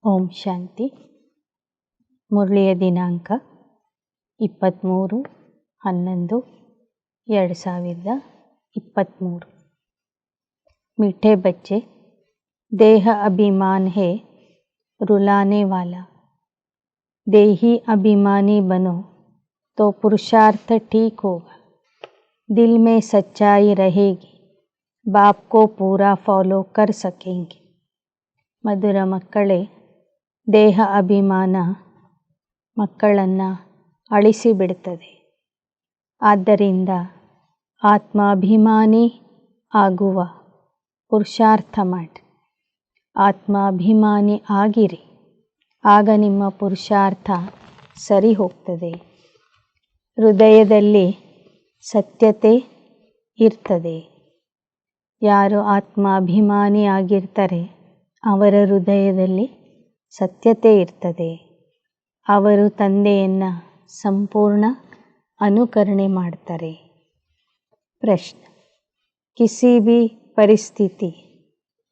ಓಂ ಶಾಂತಿ. ಮುರಳಿಯ ದಿನಾಂಕ 23/11/2023. मीठे बच्चे, देह अभिमान है रुलाने वाला। देही अभिमानी बनो तो पुरुषार्थ ठीक होगा। दिल में सच्चाई रहेगी, बाप को पूरा फॉलो कर सकेंगे। ಮಧುರ ಮಕ್ಕಳೇ, ದೇಹ ಅಭಿಮಾನ ಮಕ್ಕಳನ್ನು ಅಳಿಸಿಬಿಡುತ್ತದೆ. ಆದ್ದರಿಂದ ಆತ್ಮಾಭಿಮಾನಿ ಆಗುವ ಪುರುಷಾರ್ಥ ಮಾಡಿ. ಆತ್ಮಾಭಿಮಾನಿ ಆಗಿರಿ, ಆಗ ನಿಮ್ಮ ಪುರುಷಾರ್ಥ ಸರಿ ಹೋಗ್ತದೆ. ಹೃದಯದಲ್ಲಿ ಸತ್ಯತೆ ಇರ್ತದೆ. ಯಾರು ಆತ್ಮಾಭಿಮಾನಿ ಆಗಿರ್ತಾರೆ ಅವರ ಹೃದಯದಲ್ಲಿ ಸತ್ಯತೆ ಇರ್ತದೆ. ಅವರು ತಂದೆಯನ್ನು ಸಂಪೂರ್ಣ ಅನುಕರಣೆ ಮಾಡ್ತಾರೆ. ಪ್ರಶ್ನೆ: किसी भी परिस्थिति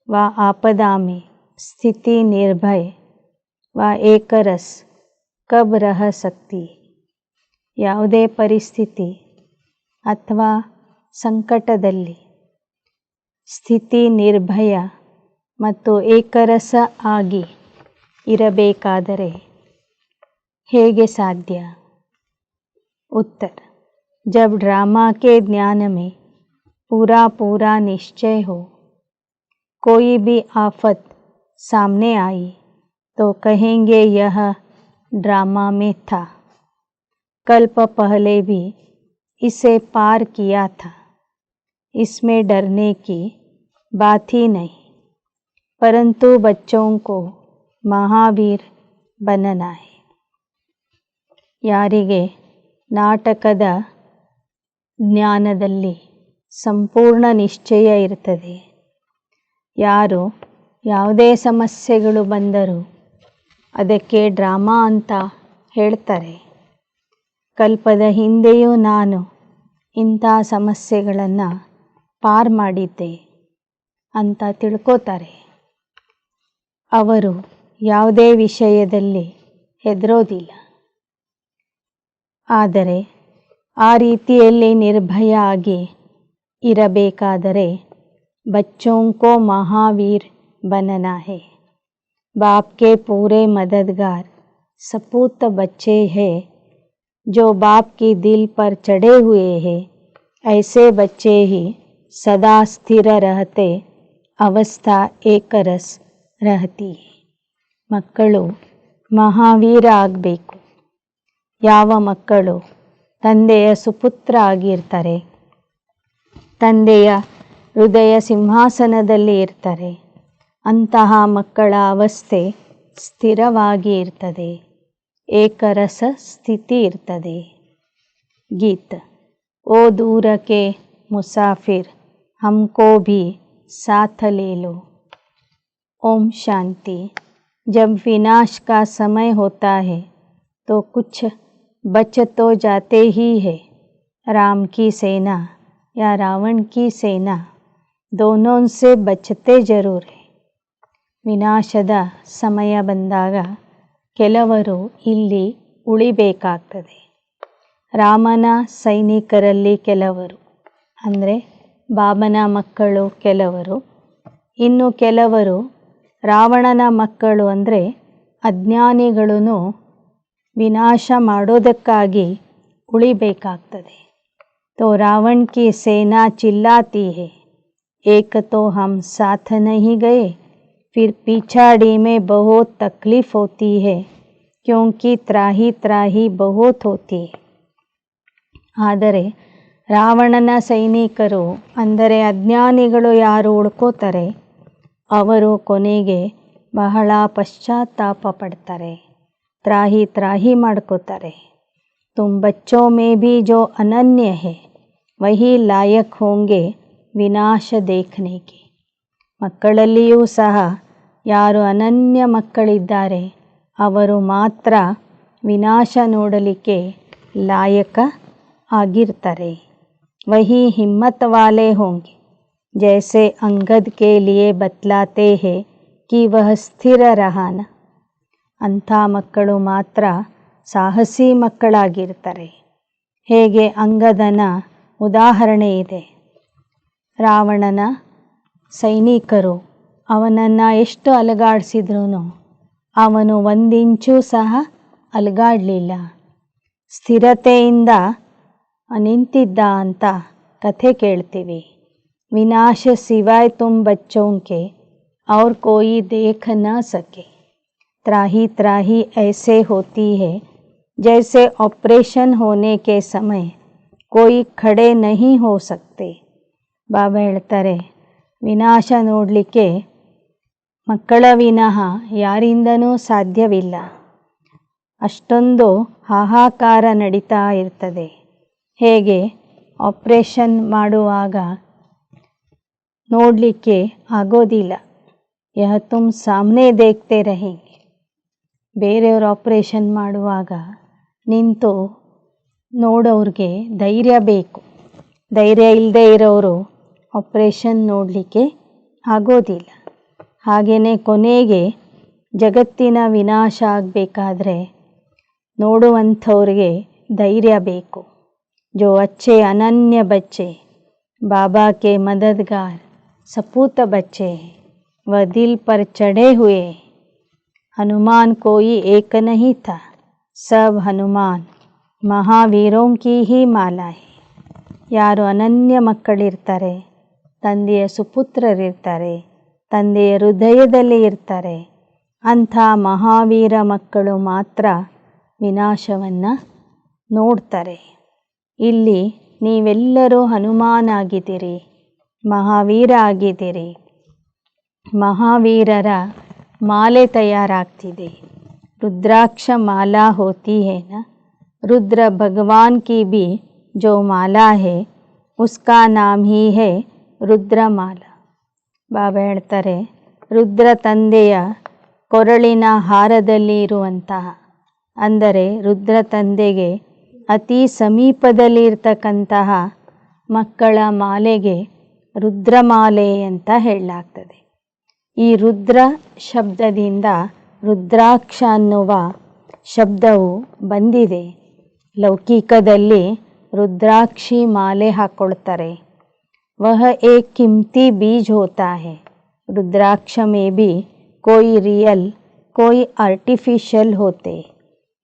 व आपदा में स्थिति निर्भय व एकरस कब रह सकती है? ಯಾವುದೇ ಪರಿಸ್ಥಿತಿ ಅಥವಾ ಸಂಕಟದಲ್ಲಿ ಸ್ಥಿತಿ ನಿರ್ಭಯ ಮತ್ತು ಏಕರಸ ಆಗಿ ಇರಬೇಕಾದರೆ ಹೇಗೆ ಸಾಧ್ಯ? उत्तर: जब ड्रामा के ज्ञान में पूरा निश्चय हो, कोई भी आफत सामने आई तो कहेंगे यह ड्रामा में था, कल्प पहले भी इसे पार किया था, इसमें डरने की बात ही नहीं। परंतु बच्चों को महावीर बनना है. ಯಾರಿಗೆ ನಾಟಕದ ಜ್ಞಾನದಲ್ಲಿ ಸಂಪೂರ್ಣ ನಿಶ್ಚಯ ಇರ್ತದೆ, ಯಾರು ಯಾವುದೇ ಸಮಸ್ಯೆಗಳು ಬಂದರೂ ಅದಕ್ಕೆ ಡ್ರಾಮಾ ಅಂತ ಹೇಳ್ತಾರೆ, ಕಲ್ಪದ ಹಿಂದೆಯೂ ನಾನು ಇಂಥ ಸಮಸ್ಯೆಗಳನ್ನು ಪಾರ್ ಮಾಡಿದ್ದೆ ಅಂತ ತಿಳ್ಕೋತಾರೆ. ಅವರು ಯಾವುದೇ ವಿಷಯದಲ್ಲಿ ಹೆದರೋದಿಲ್ಲ. ಆದರೆ ಆ ರೀತಿಯಲ್ಲಿ ನಿರ್ಭಯ ಆಗಿ ಇರಬೇಕಾದರೆ बच्चों को महावीर बनना है. बाप के पूरे मददगार सपूत बच्चे हैं जो बाप की दिल पर चढ़े हुए हैं. ऐसे बच्चे ही सदा स्थिर रहते, अवस्था एकरस रहती है. ಮಕ್ಕಳು ಮಹಾವೀರ ಆಗಬೇಕು. ಯಾವ ಮಕ್ಕಳು ತಂದೆಯ ಸುಪುತ್ರ ಆಗಿರ್ತಾರೆ, ತಂದೆಯ ಹೃದಯ ಸಿಂಹಾಸನದಲ್ಲಿ ಇರ್ತಾರೆ, ಅಂತಹ ಮಕ್ಕಳ ಅವಸ್ಥೆ ಸ್ಥಿರವಾಗಿ ಇರ್ತದೆ, ಏಕರಸ ಸ್ಥಿತಿ ಇರ್ತದೆ. ಗೀತ: ಓ दूर के मुसाफिर हमको भी साथ ले लो. ओम शांति. जब विनाश का समय होता है तो कुछ बच तो जाते ही है. राम की सेना या रावण की सेना दोनों से बचते जरूर है. ವಿನಾಶದ ಸಮಯ ಬಂದಾಗ ಕೆಲವರು ಇಲ್ಲಿ ಉಳಿಬೇಕಾಗ್ತದೆ. ರಾಮನ ಸೈನಿಕರಲ್ಲಿ ಕೆಲವರು ಅಂದರೆ ಬಾಬನ ಮಕ್ಕಳು ಕೆಲವರು, ಇನ್ನು ಕೆಲವರು ರಾವಣನ ಮಕ್ಕಳು ಅಂದರೆ ಅಜ್ಞಾನಿಗಳನ್ನು ವಿನಾಶ ಮಾಡೋದಕ್ಕಾಗಿ ಉಳಿಬೇಕಾಗ್ತದೆ. तो रावण की सेना चिल्लाती है, एक तो हम साथ नहीं गए, फिर पिछाड़ी में बहुत तकलीफ होती है क्योंकि त्राही बहुत होती है. ಆದರೆ ರಾವಣನ ಸೈನಿಕರು ಅಂದರೆ ಅಜ್ಞಾನಿಗಳು ಯಾರು ಉಳ್ಕೋತಾರೆ ಅವರು ಕೊನೆಗೆ ಬಹಳ ಪಶ್ಚಾತ್ತಾಪ ಪಡ್ತಾರೆ, ತ್ರಾಹಿ ಮಾಡ್ಕೋತಾರೆ. तुम बच्चों में भी जो अनन्य है वही लायक होंगे विनाश देखने की. ಮಕ್ಕಳಲ್ಲಿಯೂ ಸಹ ಯಾರು ಅನನ್ಯ ಮಕ್ಕಳಿದ್ದಾರೆ ಅವರು ಮಾತ್ರ ವಿನಾಶ ನೋಡಲಿಕ್ಕೆ ಲಾಯಕ ಆಗಿರ್ತಾರೆ. वही हिम्मत वाले होंगे जैसे अंगद के लिए बतलाते हैं कि वह स्थिर रहना ಅಂಥ ಮಕ್ಕಳು ಮಾತ್ರ ಸಾಹಸಿ ಮಕ್ಕಳಾಗಿರ್ತಾರೆ. ಹೇಗೆ ಅಂಗದನ ಉದಾಹರಣೆ ಇದೆ. ರಾವಣನ ಸೈನಿಕರು ಅವನನ್ನು ಎಷ್ಟು ಅಲುಗಾಡಿಸಿದ್ರೂ ಅವನು ಒಂದಿಂಚೂ ಸಹ ಅಲುಗಾಡಲಿಲ್ಲ. ಸ್ಥಿರತೆಯಿಂದ ನಿಂತಿದ್ದ ಅಂತ ಕಥೆ ಕೇಳ್ತೀವಿ. ವಿನಾಶ ಸಿವಾಯ್ ತುಮ್ ಬಚ್ಚೋಂ ಕೆ और कोई देख न सके. त्राही त्राही ऐसे होती है जैसे ऑपरेशन होने के समय कोई खड़े नहीं हो सकते. ಬಾಬಾ ಹೇಳ್ತಾರೆ, ವಿನಾಶ ನೋಡಲಿಕ್ಕೆ ಮಕ್ಕಳ ವಿನಃ ಯಾರಿಂದನೂ ಸಾಧ್ಯವಿಲ್ಲ. ಅಷ್ಟೊಂದು ಹಾಹಾಕಾರ ನಡೀತಾ ಇರ್ತದೆ. ಹೇಗೆ ಆಪರೇಷನ್ ಮಾಡುವಾಗ ನೋಡಲಿಕ್ಕೆ ಆಗೋದಿಲ್ಲ. ಯಹ ತುಮ್ ಸಾಮ್ನೆ ದೇಖ್ತೆ रहेंगे. ಬೇರೆಯವರು ಆಪರೇಷನ್ ಮಾಡುವಾಗ ನಿಂತು ನೋಡೋರಿಗೆ ಧೈರ್ಯ ಬೇಕು. ಧೈರ್ಯ ಇಲ್ಲದೆ ಇರೋರು ಆಪರೇಷನ್ ನೋಡಲಿಕ್ಕೆ ಆಗೋದಿಲ್ಲ. ಹಾಗೆಯೇ ಕೊನೆಗೆ ಜಗತ್ತಿನ ವಿನಾಶ ಆಗಬೇಕಾದ್ರೆ ನೋಡುವಂಥವ್ರಿಗೆ ಧೈರ್ಯ ಬೇಕು. जो अच्छे अनन्य बच्चे बाबा के मददगार सपूत बच्चे वह दिल पर चढ़े हुए. हनुमान कोई एक नहीं था, सब हनुमान महावीरों की ही माला है. ಯಾರು ಅನನ್ಯ ಮಕ್ಕಳಿರ್ತಾರೆ, ತಂದೆಯ ಸುಪುತ್ರರಿರ್ತಾರೆ, ತಂದೆಯ ಹೃದಯದಲ್ಲಿ ಇರ್ತಾರೆ, ಅಂಥ ಮಹಾವೀರ ಮಕ್ಕಳು ಮಾತ್ರ ವಿನಾಶವನ್ನು ನೋಡ್ತಾರೆ. ಇಲ್ಲಿ ನೀವೆಲ್ಲರೂ ಹನುಮಾನ್ ಆಗಿದ್ದೀರಿ, ಮಹಾವೀರ ಆಗಿದ್ದೀರಿ. ಮಹಾವೀರರ ಮಾಲೆ ತಯಾರಾಗ್ತಿದೆ. रुद्राक्ष माला होती है ना, रुद्र भगवान की भी जो माला है उसका नाम ही है रुद्रमाला. ಬಾಬಾ ಹೇಳ್ತಾರೆ, ರುದ್ರ ತಂದೆಯ ಕೊರಳಿನ ಹಾರದಲ್ಲಿ ಇರುವಂತಹ, ಅಂದರೆ ರುದ್ರ ತಂದೆಗೆ ಅತಿ ಸಮೀಪದಲ್ಲಿ ಇರ್ತಕ್ಕಂತಹ ಮಕ್ಕಳ ಮಾಲೆಗೆ ರುದ್ರಮಾಲೆ ಅಂತ ಹೇಳಲಾಗ್ತದೆ. ಈ ರುದ್ರ ಶಬ್ದದಿಂದ ರುದ್ರಾಕ್ಷ ಅನ್ನುವ ಶಬ್ದವು ಬಂದಿದೆ. ಲೌಕಿಕದಲ್ಲಿ ರುದ್ರಾಕ್ಷಿ ಮಾಲೆ ಹಾಕ್ಕೊಳ್ತಾರೆ. वह एक कीमती बीज होता है. रुद्राक्ष में भी कोई रियल कोई आर्टिफिशियल होते.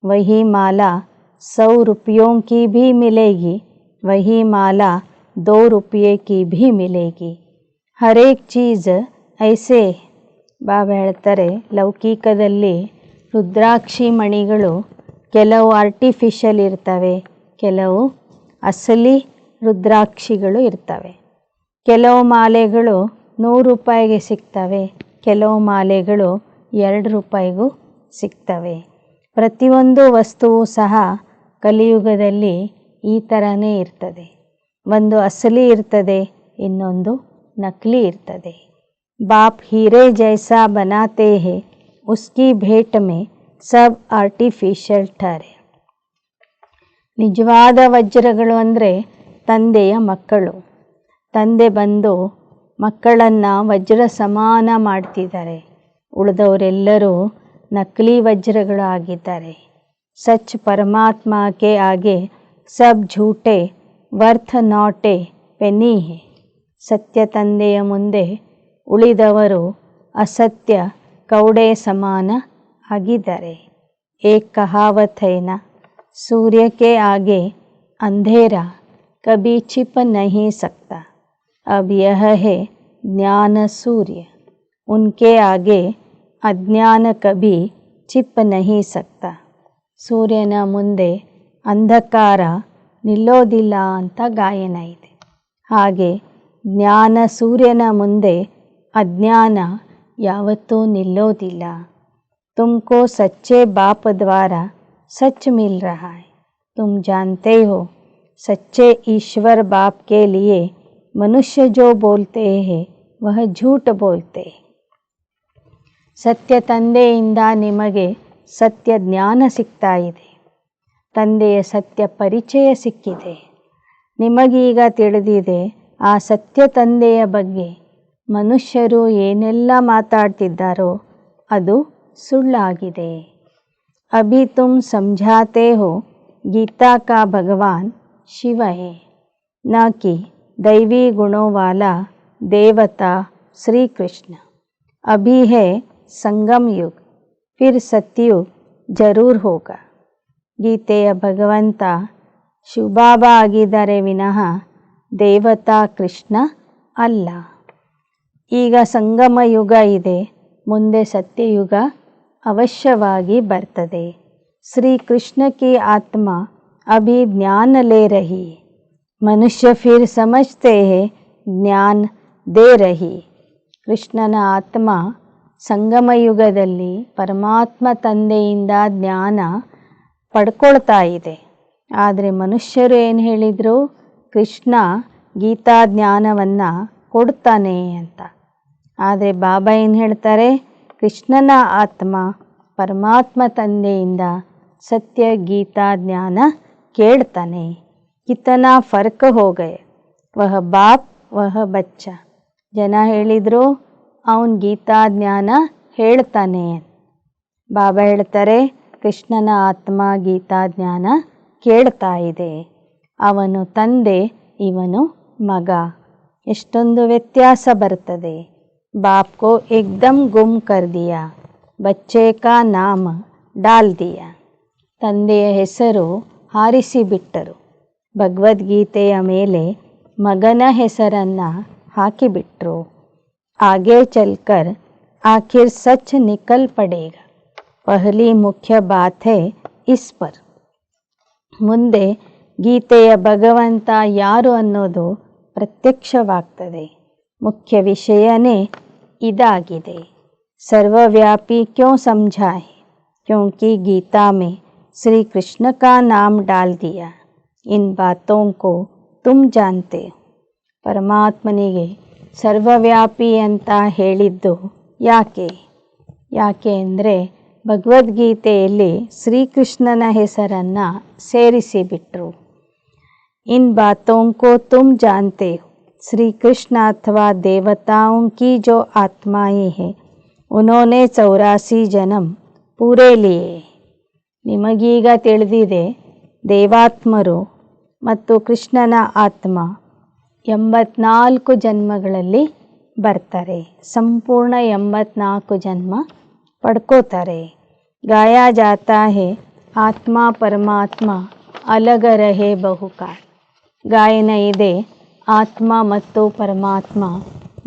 वही माला 100 रुपयों की भी मिलेगी, वही माला 2 रुपये की भी मिलेगी. हर एक चीज़ ऐसे. ಬಾಬಾ ಹೇಳ್ತಾರೆ, ಲೌಕಿಕದಲ್ಲಿ ರುದ್ರಾಕ್ಷಿ ಮಣಿಗಳು ಕೆಲವು ಆರ್ಟಿಫಿಷಿಯಲ್ ಇರ್ತವೆ, ಕೆಲವು ಅಸಲಿ ರುದ್ರಾಕ್ಷಿಗಳು ಇರ್ತವೆ. ಕೆಲವು ಮಾಲೆಗಳು 100 ರೂಪಾಯಿಗೆ ಸಿಗ್ತವೆ, ಕೆಲವು ಮಾಲೆಗಳು 2 ರೂಪಾಯಿಗೂ ಸಿಗ್ತವೆ. ಪ್ರತಿಯೊಂದು ವಸ್ತುವು ಸಹ ಕಲಿಯುಗದಲ್ಲಿ ಈ ಥರನೇ ಇರ್ತದೆ. ಒಂದು ಅಸಲಿ ಇರ್ತದೆ, ಇನ್ನೊಂದು ನಕಲಿ ಇರ್ತದೆ. बाप हीरे जैसा बनाते हैं, उसकी भेंट में सब आर्टिफिशियल ठहरे. ನಿಜವಾದ ವಜ್ರಗಳು ಅಂದರೆ ತಂದೆಯ ಮಕ್ಕಳು. ತಂದೆ ಬಂದು ಮಕ್ಕಳನ್ನು ವಜ್ರ ಸಮಾನ ಮಾಡ್ತಿದ್ದಾರೆ. ಉಳಿದವರೆಲ್ಲರೂ ನಕಲಿ ವಜ್ರಗಳು ಆಗಿದ್ದಾರೆ. ಸಚ್ ಪರಮಾತ್ಮ ಕೆ ಆಗೆ ಸಬ್ ಝೂಟೆ ವರ್ಥ ನಾಟೆ ಪೆನಿ ಹೇ. ಸತ್ಯ ತಂದೆಯ ಮುಂದೆ ಉಳಿದವರು ಅಸತ್ಯ ಕೌಡೆ ಸಮಾನ ಆಗಿದ್ದಾರೆ. ಏಕ್ ಕಹಾವತ್ ಹೈ ನಾ, सूर्य के आगे अंधेरा कभी छिप नहीं सकता. अब यह है ज्ञान सूर्य, उनके आगे अज्ञान कभी छिप नहीं सकता. ಸೂರ್ಯನ ಮುಂದೆ ಅಂಧಕಾರ ನಿಲ್ಲೋದಿಲ್ಲ ಅಂತ ಗಾಯನ ಇದೆ. ಹಾಗೆ ಜ್ಞಾನ ಸೂರ್ಯನ ಮುಂದೆ ಅಜ್ಞಾನ ಯಾವತ್ತೂ ನಿಲ್ಲೋದಿಲ್ಲ. ತುಮಕೋ ಸಚ್ಚೆ ಬಾಪ್ ದ್ವಾರ सच मिल रहा है. तुम जानते हो सच्चे ईश्वर बाप के लिए मनुष्य जो बोलते हैं वह झूठ बोलते. ಸತ್ಯ ತಂದೆಯಿಂದ ನಿಮಗೆ ಸತ್ಯ ಜ್ಞಾನ ಸಿಗ್ತಾ ಇದೆ. ತಂದೆಯ ಸತ್ಯ ಪರಿಚಯ ಸಿಕ್ಕಿದೆ. ನಿಮಗೀಗ ತಿಳಿದಿದೆ ಆ ಸತ್ಯ ತಂದೆಯ ಬಗ್ಗೆ ಮನುಷ್ಯರು ಏನೆಲ್ಲ ಮಾತಾಡ್ತಿದ್ದಾರೋ ಅದು ಸುಳ್ಳಾಗಿದೆ. अभी तुम समझाते हो गीता का भगवान शिव है, न कि दैवी गुणों वाला देवता श्री कृष्ण। अभी है संगम युग, फिर सत्युग जरूर होगा। ಗೀತೆಯ ಭಗವಂತ ಶಿವಬಾಬಾ ಆಗಿದ್ದಾರೆ ವಿನಃ ದೇವತಾ ಕೃಷ್ಣ ಅಲ್ಲ. ಈಗ ಸಂಗಮ ಯುಗ ಇದೆ, ಮುಂದೆ ಸತ್ಯಯುಗ ಅವಶ್ಯವಾಗಿ ಬರ್ತದೆ. ಶ್ರೀ ಕೃಷ್ಣ की आत्मा अभी ज्ञान ले रही, मनुष्य फिर समझते हैं ज्ञान दे रही. ಕೃಷ್ಣನ ಆತ್ಮ ಸಂಗಮ ಯುಗದಲ್ಲಿ ಪರಮಾತ್ಮ ತಂದೆಯಿಂದ ಜ್ಞಾನ ಪಡ್ಕೊಳ್ತಾ ಇದೆ. ಆದರೆ ಮನುಷ್ಯರು ಏನು ಹೇಳಿದರು? ಕೃಷ್ಣ ಗೀತಾ ಜ್ಞಾನವನ್ನು ಕೊಡ್ತಾನೆ ಅಂತ. ಆದರೆ ಬಾಬಾ ಏನು ಹೇಳ್ತಾರೆ? ಕೃಷ್ಣನ ಆತ್ಮ ಪರಮಾತ್ಮ ತಂದೆಯಿಂದ ಸತ್ಯ ಗೀತಾ ಜ್ಞಾನ ಕೇಳ್ತಾನೆ. ಕಿತನಾ ಫರ್ಕ್ ಹೋ ಗಯೆ, ವಹ ಬಾಪ್ ವಹ ಬಚ್ಚ. ಜನ ಹೇಳಿದರು ಅವನು ಗೀತಾ ಜ್ಞಾನ ಹೇಳ್ತಾನೆ. ಬಾಬಾ ಹೇಳ್ತಾರೆ ಕೃಷ್ಣನ ಆತ್ಮ ಗೀತಾ ಜ್ಞಾನ ಕೇಳ್ತಾ ಇದೆ. ಅವನು ತಂದೆ, ಇವನು ಮಗ. ಎಷ್ಟೊಂದು ವ್ಯತ್ಯಾಸ ಬರ್ತದೆ. ಬಾಪ್ ಕೋ ಏಕ್ದಮ್ ಗುಮ್ ಕರ್ ದಿಯಾ, ಬಚ್ಚೆ ಕಾ ನಾಮ ಡಾಲ್ ದಿಯಾ. ತಂದೆಯ ಹೆಸರು ಹಾರಿಸಿಬಿಟ್ಟರು. ಭಗವದ್ಗೀತೆಯ ಮೇಲೆ ಮಗನ ಹೆಸರನ್ನು ಹಾಕಿಬಿಟ್ರು. ಆಗೆ ಚಲ್ಕರ್ ಆಖಿರ್ ಸಚ್ ನಿಕಲ್ ಪಡೇಗ. ಪಹಲಿ ಮುಖ್ಯ ಬಾತ್ ಹೈ ಇಸ್ ಪರ್. ಮುಂದೆ ಗೀತೆಯ ಭಗವಂತ ಯಾರು ಅನ್ನೋದು ಪ್ರತ್ಯಕ್ಷವಾಗ್ತದೆ. ಮುಖ್ಯ ವಿಷಯನೇ ಇದಾಗಿದೆ. सर्वव्यापी क्यों समझा है? क्योंकि गीता में श्री कृष्ण का नाम डाल दिया. इन बातों को तुम जानते हो. ಪರಮಾತ್ಮನಿಗೆ ಸರ್ವವ್ಯಾಪಿ ಅಂತ ಹೇಳಿದ್ದು ಯಾಕೆ? ಯಾಕೆ ಅಂದರೆ ಭಗವದ್ಗೀತೆಯಲ್ಲಿ ಶ್ರೀಕೃಷ್ಣನ ಹೆಸರನ್ನು ಸೇರಿಸಿಬಿಟ್ರು. इन बातों को तुम जानते हो. श्री कृष्ण अथवा देवताओं की जो आत्माएं हैं उन्होंने 84 जन्म पूरे लिए. ನಿಮಗೀಗ ತಿಳಿದಿದೆ ದೇವಾತ್ಮರು ಮತ್ತು ಕೃಷ್ಣನ ಆತ್ಮ 84 ಜನ್ಮಗಳಲ್ಲಿ ಬರ್ತಾರೆ. ಸಂಪೂರ್ಣ 84 ಜನ್ಮ ಪಡ್ಕೋತಾರೆ. ಗಾಯಾ ಜಾತಾ ಹೇ ಆತ್ಮ ಪರಮಾತ್ಮ ಅಲಗ ರಹೆ ಬಹುಕಾಲ. ಗಾಯನ ಇದೆ ಆತ್ಮ ಮತ್ತು ಪರಮಾತ್ಮ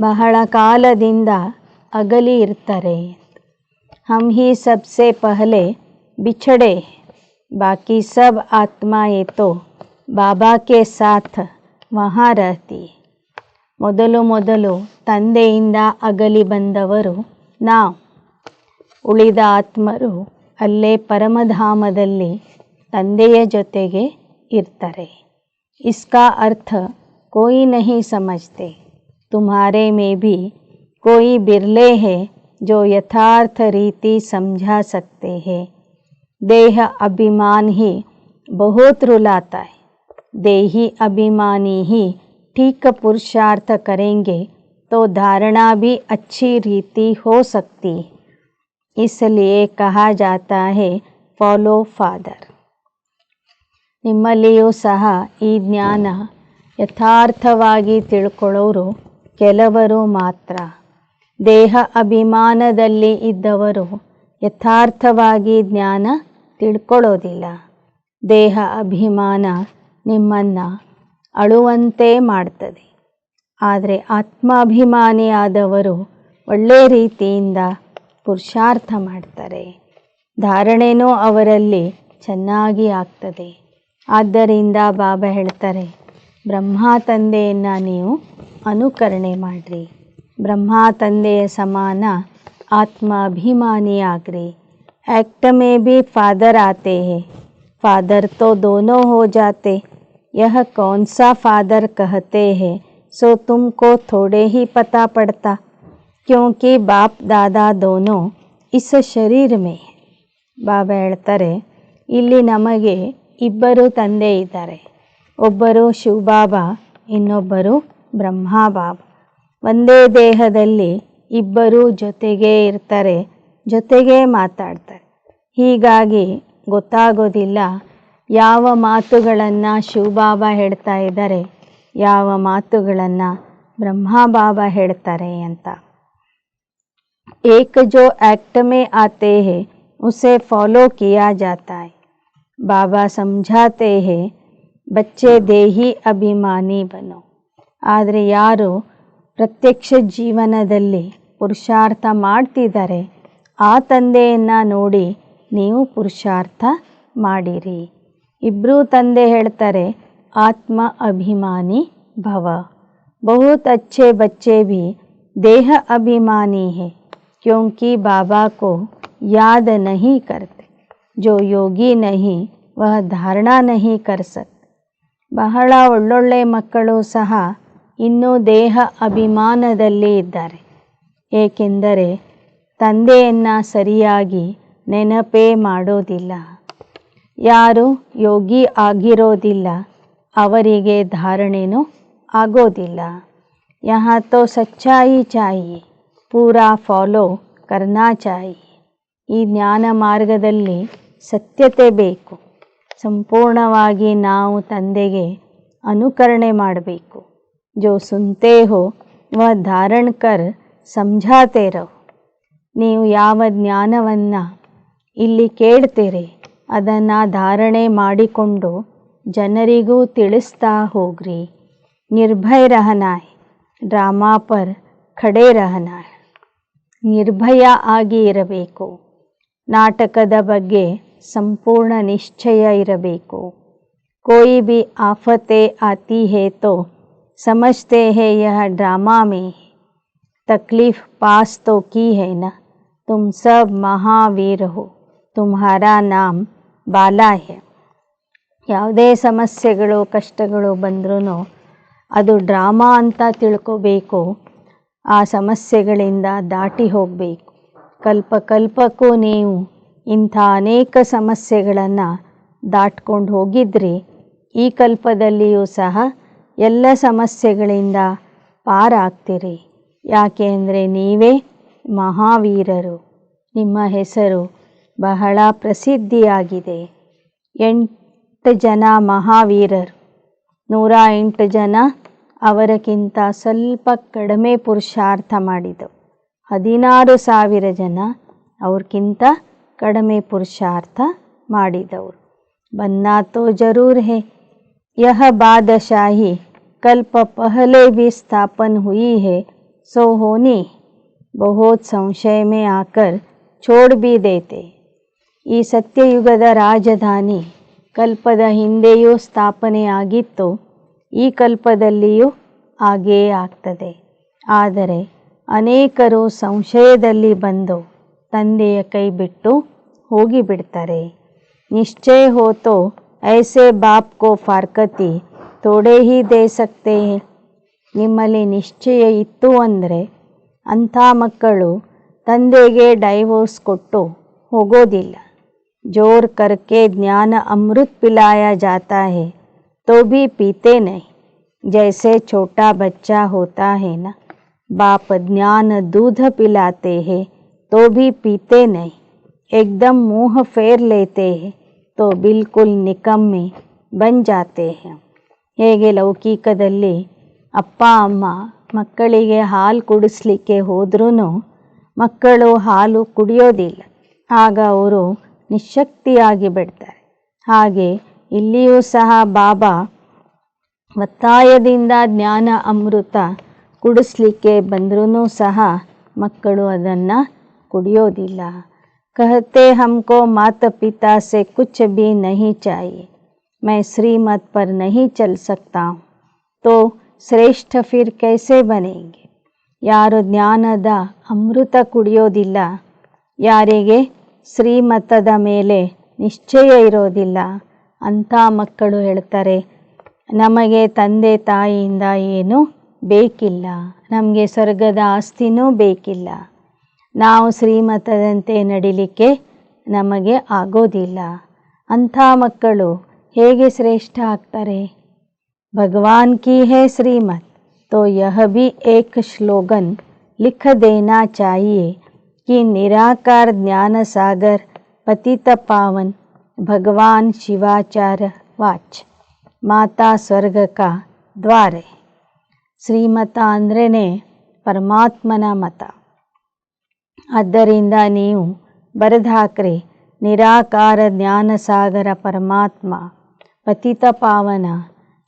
ಬಹಳ ಕಾಲದಿಂದ ಅಗಲಿ ಇರ್ತಾರೆ. ಹಮ್ ಹಿ ಸಬ್ಸೆ ಪಹಲೆ ಬಿಛಡೆ, ಬಾಕಿ ಸಬ್ ಆತ್ಮಾಯೇ ತೋ ಬಾಬಾ ಕೆ ಸಾಥ್ ವಹಾ ರಹತಿ. ಮೊದಲು ತಂದೆಯಿಂದ ಅಗಲಿ ಬಂದವರು ನಾವು. ಉಳಿದ ಆತ್ಮರು ಅಲ್ಲೇ ಪರಮಧಾಮದಲ್ಲಿ ತಂದೆಯ ಜೊತೆಗೆ ಇರ್ತಾರೆ. इसका अर्थ कोई नहीं समझते. तुम्हारे में भी कोई बिरले हैं जो यथार्थ रीति समझा सकते हैं. देह अभिमान ही बहुत रुलाता है. देही अभिमानी ही ठीक पुरुषार्थ करेंगे तो धारणा भी अच्छी रीति हो सकती है. इसलिए कहा जाता है फॉलो फादर. ನಿಮ್ಮಲ್ಲಿಯೂ ಸಹ ಈ ಜ್ಞಾನ ಯಥಾರ್ಥವಾಗಿ ತಿಳ್ಕೊಳ್ಳೋರು ಕೆಲವರು ಮಾತ್ರ. ದೇಹ ಅಭಿಮಾನದಲ್ಲಿ ಇದ್ದವರು ಯಥಾರ್ಥವಾಗಿ ಜ್ಞಾನ ತಿಳ್ಕೊಳ್ಳೋದಿಲ್ಲ. ದೇಹ ಅಭಿಮಾನ ನಿಮ್ಮನ್ನು ಅಳುವಂತೆ ಮಾಡ್ತದೆ. ಆದರೆ ಆತ್ಮಾಭಿಮಾನಿಯಾದವರು ಒಳ್ಳೆ ರೀತಿಯಿಂದ ಪುರುಷಾರ್ಥ ಮಾಡ್ತಾರೆ. ಧಾರಣೆನೂ ಅವರಲ್ಲಿ ಚೆನ್ನಾಗಿ ಆಗ್ತದೆ. ಆದ್ದರಿಂದ ಬಾಬಾ ಹೇಳ್ತಾರೆ ಬ್ರಹ್ಮ ತಂದೆಯನ್ನು ನೀವು ಅನುಕರಣೆ ಮಾಡಿರಿ. ಬ್ರಹ್ಮ ತಂದೆಯ ಸಮಾನ ಆತ್ಮಾಭಿಮಾನಿಯಾಗ್ರಿ. एक्ट में भी फादर आते हैं. फादर तो दोनों हो जाते. यह कौन सा फादर कहते हैं सो तुमको थोड़े ही पता पड़ता, क्योंकि बाप दादा दोनों इस शरीर में. ಬಾಬಾ ಹೇಳ್ತಾರೆ ಇಲ್ಲಿ ನಮಗೆ ಇಬ್ಬರು ತಂದೆ ಇದ್ದಾರೆ. ಒಬ್ಬರು ಶಿವಬಾಬಾ, ಇನ್ನೊಬ್ಬರು ಬ್ರಹ್ಮಬಾಬಾ. ಒಂದೇ ದೇಹದಲ್ಲಿ ಇಬ್ಬರು ಜೊತೆಗೇ ಇರ್ತಾರೆ, ಜೊತೆಗೇ ಮಾತಾಡ್ತಾರೆ. ಹೀಗಾಗಿ ಗೊತ್ತಾಗೋದಿಲ್ಲ ಯಾವ ಮಾತುಗಳನ್ನು ಶಿವಬಾಬಾ ಹೇಳ್ತಾ ಇದ್ದಾರೆ, ಯಾವ ಮಾತುಗಳನ್ನು ಬ್ರಹ್ಮಬಾಬಾ ಹೇಳ್ತಾರೆ ಅಂತ. एक जो एक्ट में आते हैं उसे फॉलो किया जाता है. बाबा समझाते हैं बच्चे देही अभिमानी बनो. ಆದರೆ ಯಾರು ಪ್ರತ್ಯಕ್ಷ ಜೀವನದಲ್ಲಿ ಪುರುಷಾರ್ಥ ಮಾಡ್ತಿದ್ದಾರೆ ಆ ತಂದೆಯನ್ನು ನೋಡಿ ನೀವು ಪುರುಷಾರ್ಥ ಮಾಡಿರಿ. ಇಬ್ಬರೂ ತಂದೆ ಹೇಳ್ತಾರೆ ಆತ್ಮ ಅಭಿಮಾನಿ ಭವ. ಬಹುತ್ अच्छे बच्चे भी देह अभिमानी है क्योंकि बाबा को याद नहीं करते. जो योगी नहीं वह धारणा नहीं कर सकते. ಬಹಳ ಒಳ್ಳೊಳ್ಳೆ ಮಕ್ಕಳು ಸಹ ಇನ್ನೂ ದೇಹ ಅಭಿಮಾನದಲ್ಲಿ ಇದ್ದಾರೆ. ಏಕೆಂದರೆ ತಂದೆಯನ್ನು ಸರಿಯಾಗಿ ನೆನಪೇ ಮಾಡೋದಿಲ್ಲ. ಯಾರು ಯೋಗಿ ಆಗಿರೋದಿಲ್ಲ ಅವರಿಗೆ ಧಾರಣೆನೂ ಆಗೋದಿಲ್ಲ. यहाँ तो सच्चाई चाहिए, ಪೂರಾ ಫಾಲೋ ಕರ್ನಾ ಚಾಹಿಯೆ. ಈ ಜ್ಞಾನ ಮಾರ್ಗದಲ್ಲಿ ಸತ್ಯತೆ ಬೇಕು. ಸಂಪೂರ್ಣವಾಗಿ ನಾವು ತಂದೆಗೆ ಅನುಕರಣೆ ಮಾಡಬೇಕು. ಜೋ ಸುನ್ತೆ ಹೋ ವಹ ಧಾರಣ್ ಕರ್ ಸಮझाते रहो. ನೀವು ಯಾವ ಜ್ಞಾನವನ್ನು ಇಲ್ಲಿ ಕೇಳ್ತೀರಿ ಅದನ್ನು ಧಾರಣೆ ಮಾಡಿಕೊಂಡು ಜನರಿಗೂ ತಿಳಿಸ್ತಾ ಹೋಗ್ರಿ. ನಿರ್ಭಯ रहना है, ಡ್ರಾಮಾ ಪರ್ ಖಡೇ रहना है. ನಿರ್ಭಯ ಆಗಿ ಇರಬೇಕು. ನಾಟಕದ ಬಗ್ಗೆ ಸಂಪೂರ್ಣ ನಿಶ್ಚಯ ಇರಬೇಕು. कोई भी आफतें आती है तो समझते हैं यह ड्रामा में है. तकलीफ पास तो की है ना. तुम सब महावीर हो, तुम्हारा नाम बाला है. ಯಾವುದೇ ಸಮಸ್ಯೆಗಳು ಕಷ್ಟಗಳು ಬಂದ್ರೂ ಅದು ಡ್ರಾಮಾ ಅಂತ ತಿಳ್ಕೋಬೇಕು. ಆ ಸಮಸ್ಯೆಗಳಿಂದ ದಾಟಿ ಹೋಗಬೇಕು. ಕಲ್ಪಕ್ಕೂ ನೀವು ಇಂಥ ಅನೇಕ ಸಮಸ್ಯೆಗಳನ್ನು ದಾಟ್ಕೊಂಡು ಹೋಗಿದ್ರಿ. ಈ ಕಲ್ಪದಲ್ಲಿಯೂ ಸಹ ಎಲ್ಲ ಸಮಸ್ಯೆಗಳಿಂದ ಪಾರಾಗ್ತೀರಿ. ಯಾಕೆ ಅಂದರೆ ನೀವೇ ಮಹಾವೀರರು. ನಿಮ್ಮ ಹೆಸರು ಬಹಳ ಪ್ರಸಿದ್ಧಿಯಾಗಿದೆ. 8 ಜನ ಮಹಾವೀರರು, 108 ಜನ ಅವರಕ್ಕಿಂತ ಸ್ವಲ್ಪ ಕಡಿಮೆ ಪುರುಷಾರ್ಥ ಮಾಡಿದವು. 16,000 ಜನ ಅವ್ರಿಗಿಂತ ಕಡಿಮೆ ಪುರುಷಾರ್ಥ ಮಾಡಿದವರು. बनना तो जरूर है. यह बादशाही कल्प पहले भी स्थापन हुई है सो होनी. बहुत संशय में आकर छोड़ भी देते. ಈ ಸತ್ಯಯುಗದ ರಾಜಧಾನಿ ಕಲ್ಪದ ಹಿಂದೆಯೂ ಸ್ಥಾಪನೆ ಆಗಿತ್ತು, ಈ ಕಲ್ಪದಲ್ಲಿಯೂ ಹಾಗೇ ಆಗ್ತದೆ. ಆದರೆ ಅನೇಕರು ಸಂಶಯದಲ್ಲಿ ಬಂದು ತಂದೆಯ ಕೈ ಬಿಟ್ಟು ಹೋಗಿಬಿಡ್ತಾರೆ. निश्चय हो तो ऐसे बाप को फारकती थोड़े ही दे सकते हैं. ನಿಮ್ಮಲ್ಲಿ ನಿಶ್ಚಯ ಇತ್ತು ಅಂದರೆ ಅಂಥ ಮಕ್ಕಳು ತಂದೆಗೆ ಡೈವೋರ್ಸ್ ಕೊಟ್ಟು ಹೋಗೋದಿಲ್ಲ. ಜೋರ್ करके ज्ञान अमृत पिलाया जाता है तो भी पीते नहीं. जैसे छोटा बच्चा होता है ना, बाप ज्ञान दूध पिलाते हैं तो भी पीते नहीं. एकदम मुँह फेर लेते हैं तो बिल्कुल निकम्मे बन जाते हैं. ಹೇಗೆ ಲೌಕಿಕದಲ್ಲಿ ಅಪ್ಪ ಅಮ್ಮ ಮಕ್ಕಳಿಗೆ ಹಾಲು ಕುಡಿಸ್ಲಿಕ್ಕೆ ಹೋದ್ರೂ ಮಕ್ಕಳು ಹಾಲು ಕುಡಿಯೋದಿಲ್ಲ, ಆಗ ಅವರು ನಿಶ್ಶಕ್ತಿಯಾಗಿ ಬಿಡ್ತಾರೆ. ಹಾಗೆ ಇಲ್ಲಿಯೂ ಸಹ ಬಾಬಾ ಒತ್ತಾಯದಿಂದ ಜ್ಞಾನ ಅಮೃತ ಕುಡಿಸ್ಲಿಕ್ಕೆ ಬಂದ್ರೂ ಸಹ ಮಕ್ಕಳು ಅದನ್ನು ಕುಡಿಯೋದಿಲ್ಲ. कहते हमको माता पिता से कुछ भी नहीं चाहिए, मैं श्रीमत पर नहीं चल सकता हूँ, तो श्रेष्ठ फिर कैसे बनेंगे. ಯಾರು ಜ್ಞಾನದ ಅಮೃತ ಕುಡಿಯೋದಿಲ್ಲ, ಯಾರಿಗೆ ಶ್ರೀಮತದ ಮೇಲೆ ನಿಶ್ಚಯ ಇರೋದಿಲ್ಲ, ಅಂಥ ಮಕ್ಕಳು ಹೇಳ್ತಾರೆ ನಮಗೆ ತಂದೆ ತಾಯಿಯಿಂದ ಏನೂ ಬೇಕಿಲ್ಲ, ನಮಗೆ ಸ್ವರ್ಗದ ಆಸ್ತಿನೂ ಬೇಕಿಲ್ಲ, ನಾವು ಶ್ರೀಮತದಂತೆ ನಡಿಲಿಕ್ಕೆ ನಮಗೆ ಆಗೋದಿಲ್ಲ. ಅಂಥ ಮಕ್ಕಳು ಹೇಗೆ ಶ್ರೇಷ್ಠ ಆಗ್ತಾರೆ. ಭಗವಾನ್ ಕಿ ಹೈ ಶ್ರೀಮತ್ तो यह भी एक स्लोगन लिख देना चाहिए कि निराकार ज्ञान सागर पतित पावन भगवान शिवाचार्य वाच माता ಸ್ವರ್ಗ का द्वार है. ಶ್ರೀಮತ ಅಂದ್ರೇ ಪರಮಾತ್ಮನ ಮತ. ಆದ್ದರಿಂದ ನೀವು ಬರೆದು ಹಾಕ್ರಿ, ನಿರಾಕಾರ ಜ್ಞಾನಸಾಗರ ಪರಮಾತ್ಮ ಪತಿತ ಪಾವನ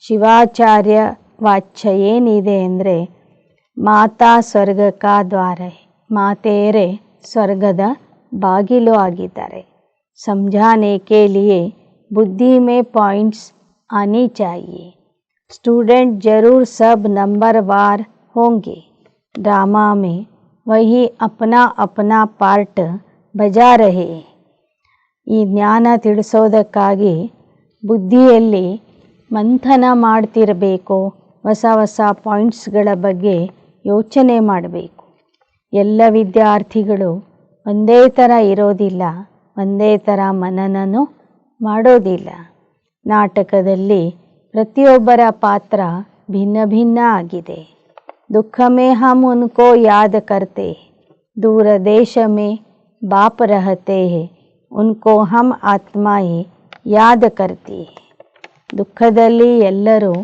ಶಿವಾಚಾರ್ಯ ವಾಚ್ಯ ಏನಿದೆ ಅಂದರೆ ಮಾತಾ ಸ್ವರ್ಗ ಕಾ ದ್ವಾರ. ಮಾತೆಯರೇ ಸ್ವರ್ಗದ ಬಾಗಿಲು ಆಗಿದ್ದಾರೆ. समझाने के लिए बुद्धि में पॉइंट्स आनी चाहिए. स्टूडेंट जरूर सब नंबरवार होंगे. ड्रामा में वही अपना अपना पार्ट बजा रहे. ಈ ಜ್ಞಾನ ತಿಳಿಸೋದಕ್ಕಾಗಿ ಬುದ್ಧಿಯಲ್ಲಿ ಮಂಥನ ಮಾಡ್ತಿರಬೇಕು. ಹೊಸ ಹೊಸ ಪಾಯಿಂಟ್ಸ್ಗಳ ಬಗ್ಗೆ ಯೋಚನೆ ಮಾಡಬೇಕು. ಎಲ್ಲ ವಿದ್ಯಾರ್ಥಿಗಳು ಒಂದೇ ಥರ ಇರೋದಿಲ್ಲ, ಒಂದೇ ಥರ ಮನನನೂ ಮಾಡೋದಿಲ್ಲ. ನಾಟಕದಲ್ಲಿ ಪ್ರತಿಯೊಬ್ಬರ ಪಾತ್ರ ಭಿನ್ನ ಭಿನ್ನ ಆಗಿದೆ. ದುಃಖ में हम उनको याद करते, दूर देश में बाप रहते हैं, उनको हम आत्माएं याद करती. ದುಃಖದಲ್ಲಿ ಎಲ್ಲರೂ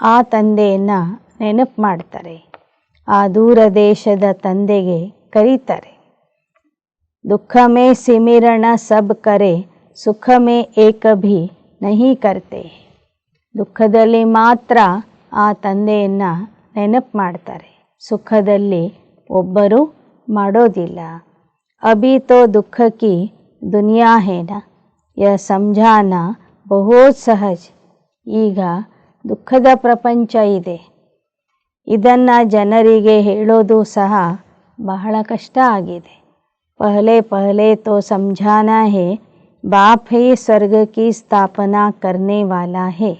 ಆ ತಂದೆಯನ್ನು ನೆನಪು ಮಾಡ್ತಾರೆ, ಆ ದೂರ ದೇಶದ ತಂದೆಗೆ ಕರೀತಾರೆ. दुख में सिमरण सब करे, सुख में एक भी नहीं करते. ದುಃಖದಲ್ಲಿ ಮಾತ್ರ ಆ ತಂದೆಯನ್ನು ನೆನಪು ಮಾಡ್ತಾರೆ, ಸುಖದಲ್ಲಿ ಒಬ್ಬರು ಮಾಡೋದಿಲ್ಲ. अभी तो दुख की दुनिया है ना, यह समझाना बहुत सहज. ಈಗ ದುಃಖದ ಪ್ರಪಂಚ ಇದೆ, ಇದನ್ನು ಜನರಿಗೆ ಹೇಳೋದು ಸಹ ಬಹಳ ಕಷ್ಟ ಆಗಿದೆ. पहले पहले तो समझाना है बाप ही स्वर्ग की स्थापना करने वाला है.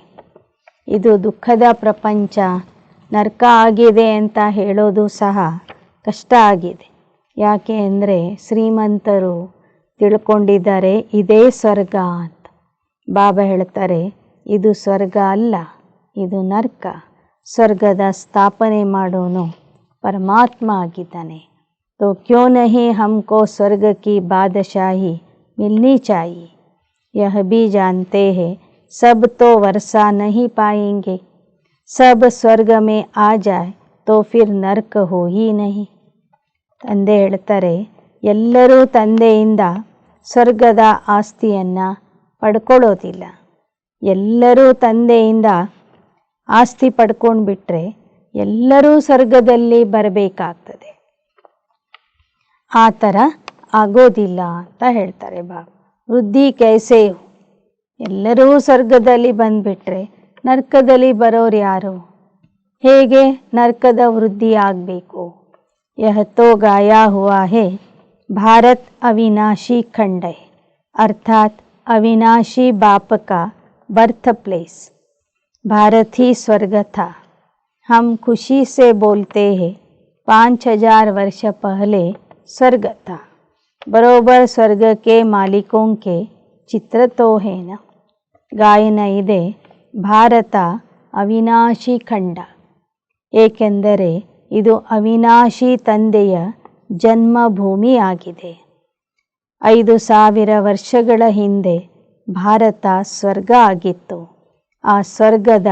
ಇದು ದುಃಖದ ಪ್ರಪಂಚ ನರಕ ಆಗಿದೆ ಅಂತ ಹೇಳೋದು ಸಹ ಕಷ್ಟ ಆಗಿದೆ. ಯಾಕೆ ಅಂದರೆ ಶ್ರೀಮಂತರು ತಿಳ್ಕೊಂಡಿದ್ದಾರೆ ಇದೇ ಸ್ವರ್ಗ ಅಂತ. ಬಾಬಾ ಹೇಳ್ತಾರೆ ಇದು ಸ್ವರ್ಗ ಅಲ್ಲ, ಇದು ನರಕ. ಸ್ವರ್ಗದ ಸ್ಥಾಪನೆ ಮಾಡೋನು ಪರಮಾತ್ಮ ಆಗಿದ್ದಾನೆ. तो क्यों नहीं हमको स्वर्ग की बादशाही मिलनी चाहिए. यह भी जानते हैं सब तो वर्षा नहीं पाएंगे. सब स्वर्ग में आ जाए तो फिर नरक हो ही नहीं. ತಂದೆ ಹೇಳ್ತಾರೆ ಎಲ್ಲರೂ ತಂದೆಯಿಂದ ಸ್ವರ್ಗದ ಆಸ್ತಿಯನ್ನು ಪಡ್ಕೊಳ್ಳೋದಿಲ್ಲ. ಎಲ್ಲರೂ ತಂದೆಯಿಂದ ಆಸ್ತಿ ಪಡ್ಕೊಂಡು ಬಿಟ್ಟರೆ ಎಲ್ಲರೂ ಸ್ವರ್ಗದಲ್ಲಿ ಬರಬೇಕಾಗ್ತದೆ. ಆ ಥರ ಆಗೋದಿಲ್ಲ ಅಂತ ಹೇಳ್ತಾರೆ ಬಾಬಾ. ವೃದ್ಧಿ ಕೈಸೆ, ಎಲ್ಲರೂ ಸ್ವರ್ಗದಲ್ಲಿ ಬಂದುಬಿಟ್ರೆ ನರಕದಲ್ಲಿ ಬರೋರು ಯಾರು? ಹೇಗೆ ನರಕದ ವೃದ್ಧಿ ಆಗಬೇಕು? ಯಹ ತೋ ಗಾಯಾ ಹುವಾ ಹೇ ಭಾರತ್ ಅವಿನಾಶಿ ಖಂಡ ಹೈ, ಅರ್ಥಾತ್ अविनाशी बाप का बर्थ प्लेस. भारत ही स्वर्ग था. हम खुशी से बोलते हैं 5000 वर्ष पहले स्वर्ग था. बरोबर स्वर्ग के मालिकों के चित्र तो है ना. ಗಾಯನ ಇದೆ ಭಾರತ ಅವಿನಾಶಿ ಖಂಡ, ಏಕೆಂದರೆ ಇದು ಅವಿನಾಶಿ ತಂದೆಯ ಜನ್ಮಭೂಮಿ ಆಗಿದೆ. 5000 ವರ್ಷಗಳ ಹಿಂದೆ ಭಾರತ ಸ್ವರ್ಗ ಆಗಿತ್ತು. ಆ ಸ್ವರ್ಗದ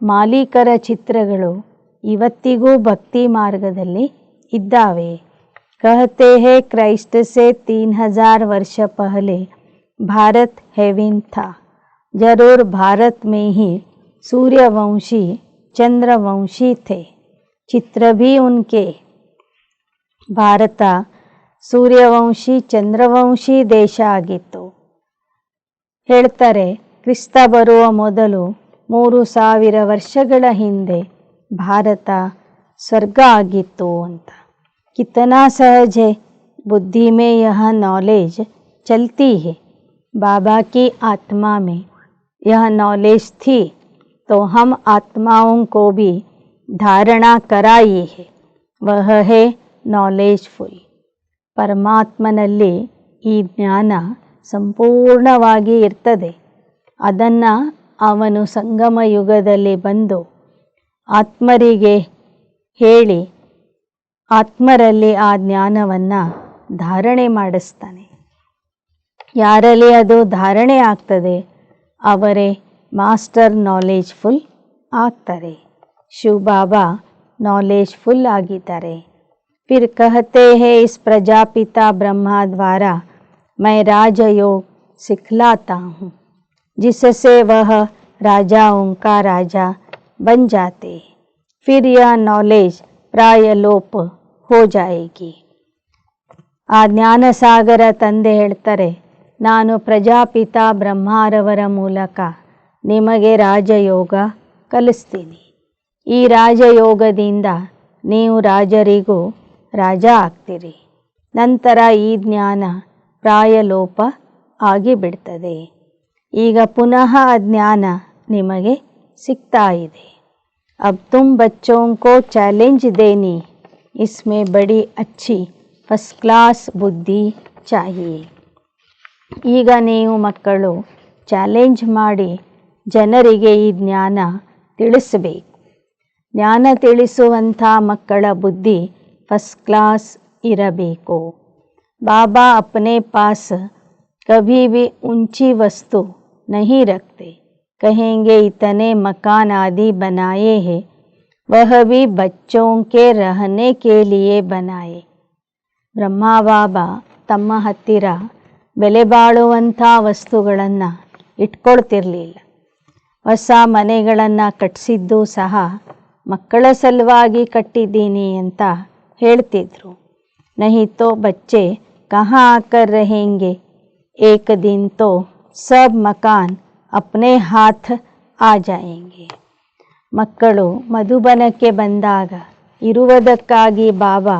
ಮಾಲೀಕರ ಚಿತ್ರಗಳು ಇವತ್ತಿಗೂ ಭಕ್ತಿ ಮಾರ್ಗದಲ್ಲಿ ಇದ್ದಾವೆ. कहते हैं क्राइस्ट से 3000 वर्ष पहले भारत हेवन था. जरूर भारत में ही सूर्यवंशी चंद्रवंशी थे. चित्र भी उनके. ಭಾರತ ಸೂರ್ಯವಂಶಿ ಚಂದ್ರವಂಶಿ ದೇಶ ಆಗಿತ್ತು. ಹೇಳ್ತಾರೆ ಕ್ರಿಸ್ತ ಬರುವ ಮೊದಲು 3000 ವರ್ಷಗಳ ಹಿಂದೆ ಭಾರತ ಸ್ವರ್ಗ ಆಗಿತ್ತು ಅಂತ. कितना सहज है, बुद्धि में यह नॉलेज चलती है. बाबा की आत्मा में यह नॉलेज थी तो हम आत्माओं को भी धारणा कराई है. वह है नॉलेजफुल. ಪರಮಾತ್ಮನಲ್ಲಿ ಈ ಜ್ಞಾನ ಸಂಪೂರ್ಣವಾಗಿ ಇರ್ತದೆ. ಅದನ್ನು ಅವನು ಸಂಗಮ ಯುಗದಲ್ಲಿ ಬಂದು ಆತ್ಮರಿಗೆ ಹೇಳಿ ಆತ್ಮರಲ್ಲಿ ಆ ಜ್ಞಾನವನ್ನು ಧಾರಣೆ ಮಾಡಿಸ್ತಾನೆ. ಯಾರಲ್ಲಿ ಅದು ಧಾರಣೆ ಆಗ್ತದೆ ಅವರೇ ಮಾಸ್ಟರ್ ನಾಲೆಜ್ಫುಲ್ ಆಗ್ತಾರೆ. ಶಿವ ಬಾಬಾ ನಾಲೆಜ್ಫುಲ್ ಆಗಿದ್ದಾರೆ. फिर कहते हैं इस प्रजापिता ब्रह्मा द्वारा मैं राजयोग सिखलाता हूँ जिससे वह राजाओं का राजा बन जाते. फिर यह नॉलेज प्राय लोप हो जाएगी. ಆ ಜ್ಞಾನಸಾಗರ ತಂದೆ ಹೇಳ್ತಾರೆ, ನಾನು ಪ್ರಜಾಪಿತ ಬ್ರಹ್ಮಾರವರ ಮೂಲಕ ನಿಮಗೆ ರಾಜಯೋಗ ಕಲಿಸ್ತೀನಿ. ಈ ರಾಜಯೋಗದಿಂದ ನೀವು ರಾಜರಿಗೂ ರಾಜ ಆಗ್ತೀರಿ. ನಂತರ ಈ ಜ್ಞಾನ ಪ್ರಾಯಲೋಪ ಆಗಿಬಿಡ್ತದೆ. ಈಗ ಪುನಃ ಅಜ್ಞಾನ ನಿಮಗೆ ಸಿಗ್ತಾ ಇದೆ. अब तुम बच्चों को चैलेंज देनी इसमें बड़ी अच्छी फर्स्ट क्लास बुद्धि चाहिए. ಈಗ ನೀವು ಮಕ್ಕಳು ಚಾಲೆಂಜ್ ಮಾಡಿ ಜನರಿಗೆ ಈ ಜ್ಞಾನ ತಿಳಿಸಬೇಕು. ಜ್ಞಾನ ತಿಳಿಸುವಂಥ ಮಕ್ಕಳ ಬುದ್ಧಿ फर्स्ट क्लास इरबेको. बाबा अपने पास कभी भी ऊंची वस्तु नहीं रखते. कहेंगे इतने मकान आदि बनाए हैं, वह भी बच्चों के रहने के लिए बनाए. ಬ್ರಹ್ಮ ಬಾಬಾ ತಮ್ಮ ಹತ್ತಿರ ಬೆಲೆ ಬಾಳುವಂಥ ವಸ್ತುಗಳನ್ನು ಇಟ್ಕೊಳ್ತಿರಲಿಲ್ಲ. ಹೊಸ ಮನೆಗಳನ್ನು ಕಟ್ಟಿಸಿದ್ದು ಸಹ ಮಕ್ಕಳ ಸಲುವಾಗಿ ಕಟ್ಟಿದ್ದೀನಿ ಅಂತ ಹೇಳ್ತಿದ್ರು. नहीं तो बच्चे कहाँ आकर रहेंगे, एक दिन तो सब मकान अपने हाथ आ जाएंगे. ಮಕ್ಕಳು ಮಧುಬನಕ್ಕೆ ಬಂದಾಗ ಇರುವುದಕ್ಕಾಗಿ ಬಾಬಾ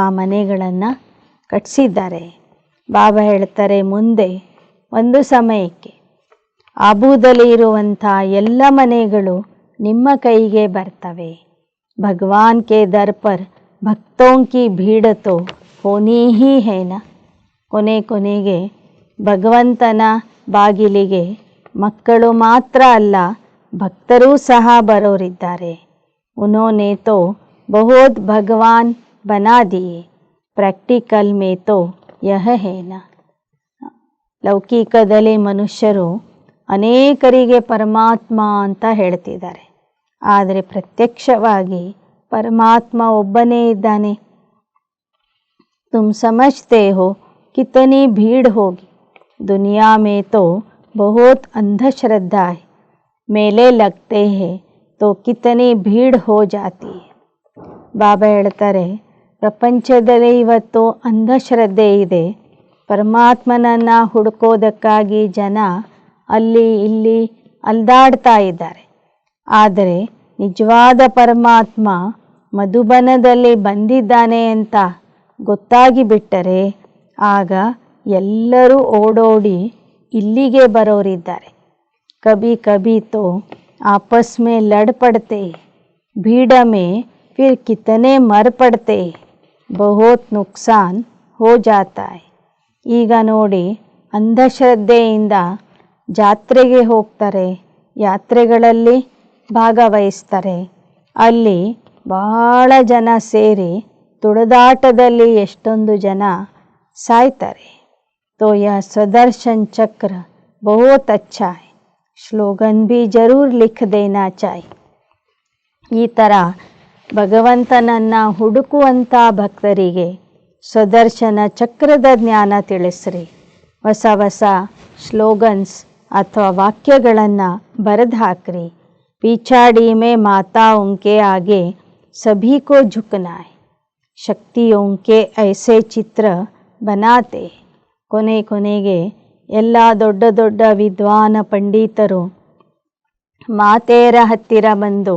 ಆ ಮನೆಗಳನ್ನು ಕಟ್ಟಿಸಿದ್ದಾರೆ. ಬಾಬಾ ಹೇಳ್ತಾರೆ, ಮುಂದೆ ಒಂದು ಸಮಯಕ್ಕೆ ಆಬೂದಲ್ಲಿ ಇರುವಂಥ ಎಲ್ಲ ಮನೆಗಳು ನಿಮ್ಮ ಕೈಗೆ ಬರ್ತವೆ. ಭಗವಾನ್ ಕೆ ದರ್ ಪರ್ ಭಕ್ತೋं की भीड़ तो होनी ही है ना. ಕೊನೆಗೆ ಭಗವಂತನ ಬಾಗಿಲಿಗೆ ಮಕ್ಕಳು ಮಾತ್ರ ಅಲ್ಲ ಭಕ್ತರೂ ಸಹ ಬರೋರಿದ್ದಾರೆ. उन्होंने तो बहुत भगवान बना दिए, प्रैक्टिकल में तो यह है ना. ಲೌಕಿಕದಲ್ಲಿ ಮನುಷ್ಯರು ಅನೇಕರಿಗೆ ಪರಮಾತ್ಮ ಅಂತ ಹೇಳ್ತಿದ್ದಾರೆ. ಆದರೆ ಪ್ರತ್ಯಕ್ಷವಾಗಿ परमात्मा ಒಬ್ಬನೇ ಇದ್ದಾನೆ. तुम समझते हो कितनी भीड़ होगी, दुनिया में तो बहुत अंधश्रद्धा है, मेले लगते हैं तो कितनी भीड़ हो जाती है. ಬಾಬಾ ಹೇಳ್ತಾರೆ, ಪ್ರಪಂಚದಲ್ಲಿ ಇವತ್ತು ಅಂಧಶ್ರದ್ಧೆ ಇದೆ. ಪರಮಾತ್ಮನನ್ನು ಹುಡುಕೋದಕ್ಕಾಗಿ ಜನ ಅಲ್ಲಿ ಇಲ್ಲಿ ಅಲ್ದಾಡ್ತಾ ಇದ್ದಾರೆ. ಆದರೆ ನಿಜವಾದ ಪರಮಾತ್ಮ ಮಧುಬನದಲ್ಲಿ ಬಂದಿದ್ದಾನೆ ಅಂತ ಗೊತ್ತಾಗಿ ಬಿಟ್ಟರೆ ಆಗ ಎಲ್ಲರೂ ಓಡೋಡಿ ಇಲ್ಲಿಗೆ ಬರೋರಿದ್ದಾರೆ. ಕಭಿ ಕಭಿ ತೋ ಆಪಸ್ ಮೇ ಲಡ್ ಪಡ್ತೆ, ಭೀಡ ಮೇ ಫಿರ್ ಕಿತನೆ ಮರ್ ಪಡ್ತೆ, ಬಹುತ್ ನುಕ್ಸಾನ್ ಹೋ ಜಾತಾ ಹೈ. ಈಗ ನೋಡಿ, ಅಂಧಶ್ರದ್ಧೆಯಿಂದ ಜಾತ್ರೆಗೆ ಹೋಗ್ತಾರೆ, ಯಾತ್ರೆಗಳಲ್ಲಿ ಭಾಗವಹಿಸ್ತಾರೆ. ಅಲ್ಲಿ ಬಹಳ ಜನ ಸೇರಿ ತುಳಿದಾಟದಲ್ಲಿ ಎಷ್ಟೊಂದು ಜನ ಸಾಯ್ತಾರೆ. तो यह सुदर्शन चक्र बहुत अच्छा है, स्लोगन भी जरूर लिख देना चाहिए. ಈ ಥರ ಭಗವಂತನನ್ನು ಹುಡುಕುವಂಥ ಭಕ್ತರಿಗೆ ಸುದರ್ಶನ ಚಕ್ರದ ಜ್ಞಾನ ತಿಳಿಸ್ರಿ. ಹೊಸ ಹೊಸ ಸ್ಲೋಗನ್ಸ್ ಅಥವಾ ವಾಕ್ಯಗಳನ್ನು ಬರೆದು ಹಾಕ್ರಿ. पिछाड़ी में माताओं के आगे सभी को झुकना है, शक्तियों के ऐसे चित्र बनाते. ಕೊನೆಗೆ ಎಲ್ಲ ದೊಡ್ಡ ದೊಡ್ಡ ವಿದ್ವಾನ ಪಂಡಿತರು ಮಾತೆಯರ ಹತ್ತಿರ ಬಂದು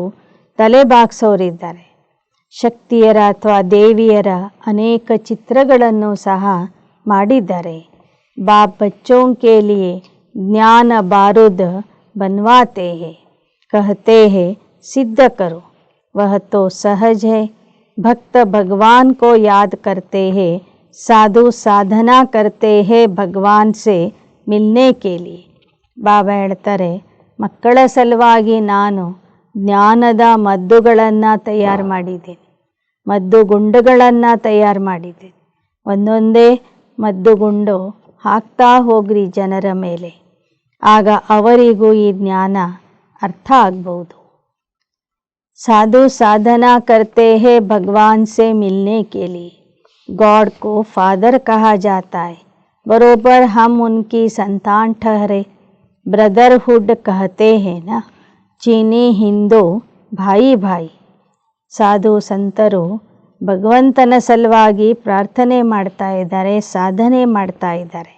ತಲೆ ಬಾಗ್ಸೋರಿದ್ದಾರೆ. ಶಕ್ತಿಯರ ಅಥವಾ ದೇವಿಯರ ಅನೇಕ ಚಿತ್ರಗಳನ್ನು ಸಹ ಮಾಡಿದ್ದಾರೆ. ಬಾಪ್ ಬಚ್ಚೋಂ ಕೆ ಲಿಯೆ ಜ್ಞಾನ ಬಾರೂದ್ बनवाते हैं, कहते हैं सिद्ध करो, वह तो सहज है. भक्त भगवान को याद करते हैं, साधु साधना करते हैं भगवान से मिलने के लिए. ಬಾಬಾ ಹೇಳ್ತಾರೆ, ಮಕ್ಕಳ ಸಲುವಾಗಿ ನಾನು ಜ್ಞಾನದ ಮದ್ದುಗಳನ್ನು ತಯಾರು ಮಾಡಿದ್ದೇನೆ, ಮದ್ದುಗುಂಡುಗಳನ್ನು ತಯಾರು ಮಾಡಿದ್ದೇನೆ. ಒಂದೊಂದೇ ಮದ್ದುಗುಂಡು ಹಾಕ್ತಾ ಹೋಗ್ರಿ ಜನರ ಮೇಲೆ. ಆಗ ಅವರಿಗೂ ಈ ಜ್ಞಾನ ಅರ್ಥ ಆಗ್ಬೋದು. साधु साधना करते हैं भगवान से मिलने के लिए, गॉड को फादर कहा जाता है, बरोबर हम उनकी संतान ठहरे. ब्रदरहुड कहते हैं ना, चीनी हिंदू भाई भाई. ಸಾಧು ಸಂತರು ಭಗವಂತನ ಸಲುವಾಗಿ ಪ್ರಾರ್ಥನೆ ಮಾಡ್ತಾ ಇದ್ದಾರೆ, ಸಾಧನೆ ಮಾಡ್ತಾ ಇದ್ದಾರೆ,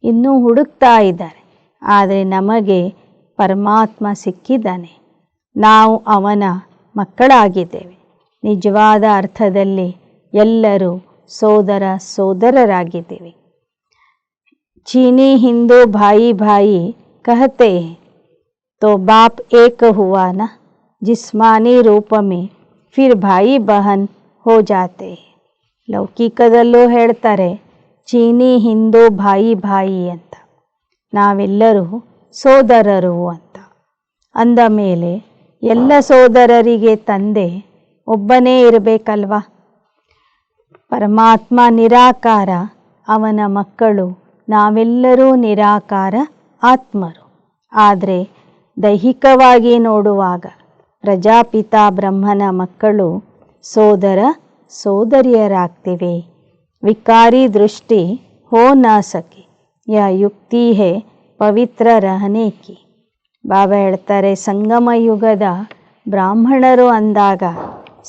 ಇನ್ನೂ ಹುಡುಕ್ತಾ ಇದ್ದಾರೆ. ಆದರೆ ನಮಗೆ ಪರಮಾತ್ಮ ಸಿಕ್ಕಿದ್ದಾನೆ, ನಾವು ಅವನ ಮಕ್ಕಳಾಗಿದ್ದೇವೆ. ನಿಜವಾದ ಅರ್ಥದಲ್ಲಿ ಎಲ್ಲರೂ ಸೋದರ ಸೋದರರಾಗಿದ್ದೇವೆ. चीनी हिंदू भाई भाई कहते हैं तो बाप एक हुआ ना, जिस्मानी रूप में फिर भाई बहन हो जाते हैं. ಲೌಕಿಕದಲ್ಲೂ ಹೇಳ್ತಾರೆ ಚೀನಿ ಹಿಂದೂ ಭಾಯಿ ಭಾಯಿ ಅಂತ, ನಾವೆಲ್ಲರೂ ಸೋದರರು ಅಂತ. ಅಂದ ಮೇಲೆ ಎಲ್ಲ ಸೋದರರಿಗೆ ತಂದೆ ಒಬ್ಬನೇ ಇರಬೇಕಲ್ವ. ಪರಮಾತ್ಮ ನಿರಾಕಾರ, ಅವನ ಮಕ್ಕಳು ನಾವೆಲ್ಲರೂ ನಿರಾಕಾರ ಆತ್ಮರು. ಆದರೆ ದೈಹಿಕವಾಗಿ ನೋಡುವಾಗ ಪ್ರಜಾಪಿತ ಬ್ರಹ್ಮನ ಮಕ್ಕಳು ಸೋದರ ಸೋದರಿಯರಾಗ್ತಿವೆ. ವಿಕಾರಿ ದೃಷ್ಟಿ ಹೋ ನ ಸಕೆ, ಯಹ ಯುಕ್ತಿ ಹೇ ಪವಿತ್ರ ರಹನೆ ಕಿ. ಬಾಬಾ ಹೇಳ್ತಾರೆ, ಸಂಗಮ ಯುಗದ ಬ್ರಾಹ್ಮಣರು ಅಂದಾಗ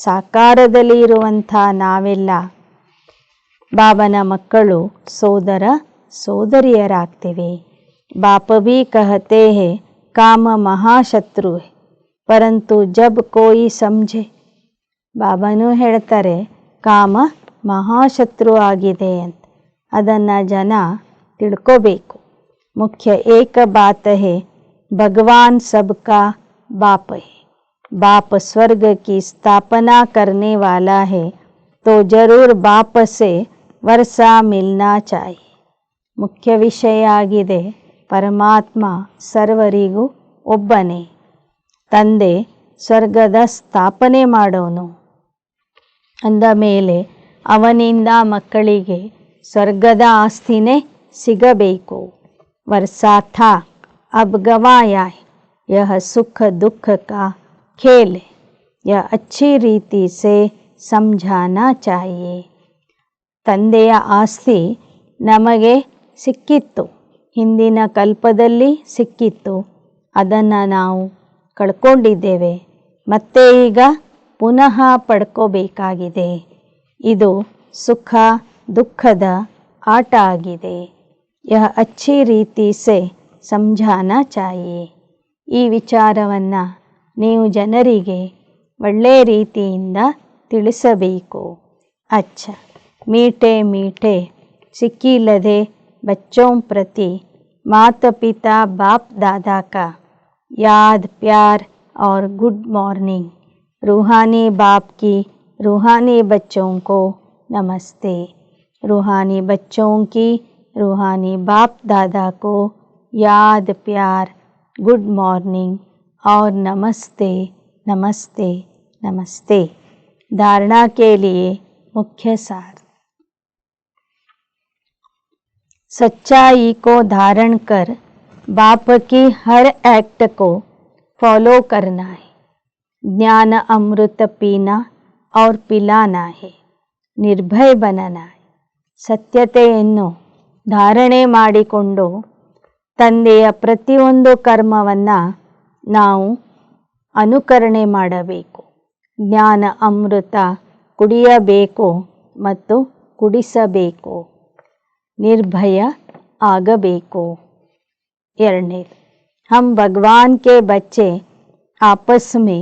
ಸಾಕಾರದಲ್ಲಿ ಇರುವಂಥ ನಾವೆಲ್ಲ ಬಾಬನ ಮಕ್ಕಳು ಸೋದರ ಸೋದರಿಯರಾಗ್ತಿವೆ. ಬಾಪ ಭಿ ಕಹತೆ ಹೇ ಕಾಮ ಮಹಾಶತ್ರು ಹೇ, ಪರಂತು ಜಬ್ ಕೋಯಿ ಸಮझे. ಬಾಬಾನೂ ಹೇಳ್ತಾರೆ ಕಾಮ ಮಹಾಶತ್ರು ಆಗಿದೆ ಅಂತ, ಅದನ್ನು ಜನ ತಿಳ್ಕೋಬೇಕು. ಮುಖ್ಯ ಏಕ ಬಾತ್ ಹೇ, भगवान सबका बाप है. बाप स्वर्ग की स्थापना करने वाला है, तो जरूर बाप से वर्षा मिलना चाहिए. ಮುಖ್ಯ ವಿಷಯ ಆಗಿದೆ, ಪರಮಾತ್ಮ ಸರ್ವರಿಗೂ ಒಬ್ಬನೇ. ತಂದೆ ಸ್ವರ್ಗದ ಸ್ಥಾಪನೆ ಮಾಡೋನು ಅಂದ ಮೇಲೆ ಅವನಿಂದ ಮಕ್ಕಳಿಗೆ ಸ್ವರ್ಗದ ಆಸ್ತಿನೇ ಸಿಗಬೇಕು. ವರ್ಷಾಥ अब गवाया है, यह सुख दुख का खेल है, यह अच्छी रीति से समझाना चाहिए. ತಂದೆಯ ಆಸ್ತಿ ನಮಗೆ ಸಿಕ್ಕಿತ್ತು, ಹಿಂದಿನ ಕಲ್ಪದಲ್ಲಿ ಸಿಕ್ಕಿತ್ತು, ಅದನ್ನು ನಾವು ಕಳ್ಕೊಂಡಿದ್ದೇವೆ. ಮತ್ತೆ ಈಗ ಪುನಃ ಪಡ್ಕೋಬೇಕಾಗಿದೆ. ಇದು ಸುಖ ದುಃಖದ ಆಟ ಆಗಿದೆ. ಯಹ ಅಚ್ಚಿ ರೀತಿ ಸೆ ಸಮझाना चाहिए. ಈ ವಿಚಾರವನ್ನು ನೀವು ಜನರಿಗೆ ಒಳ್ಳೆಯ ರೀತಿಯಿಂದ ತಿಳಿಸಬೇಕು. ಅಚ್ಚ ಮೀಠೆ ಮೀಠೆ ಸಿಕ್ಕಿಲ್ಲದೆ बच्चों प्रति माता पिता बाप दादा का याद प्यार और गुड मॉर्निंग. रूहानी बाप की रूहानी बच्चों को नमस्ते. रूहानी बच्चों की रूहानी बाप दादा को याद प्यार गुड मॉर्निंग और नमस्ते नमस्ते नमस्ते. धारणा के लिए मुख्य सार, सच्चाई को धारण कर बाप की हर एक्ट को फॉलो करना है. ज्ञान अमृत पीना और पिलाना है. निर्भय बनना है. ಸತ್ಯತೆಯನ್ನು ಧಾರಣೆ ಮಾಡಿಕೊಂಡು ತಂದೆಯ ಪ್ರತಿಯೊಂದು ಕರ್ಮವನ್ನು ನಾವು ಅನುಕರಣೆ ಮಾಡಬೇಕು. ಜ್ಞಾನ ಅಮೃತ ಕುಡಿಯಬೇಕು ಮತ್ತು ಕುಡಿಸಬೇಕು. ನಿರ್ಭಯ ಆಗಬೇಕು. ಎರಡನೇದು, हम भगवान के बच्चे आपस में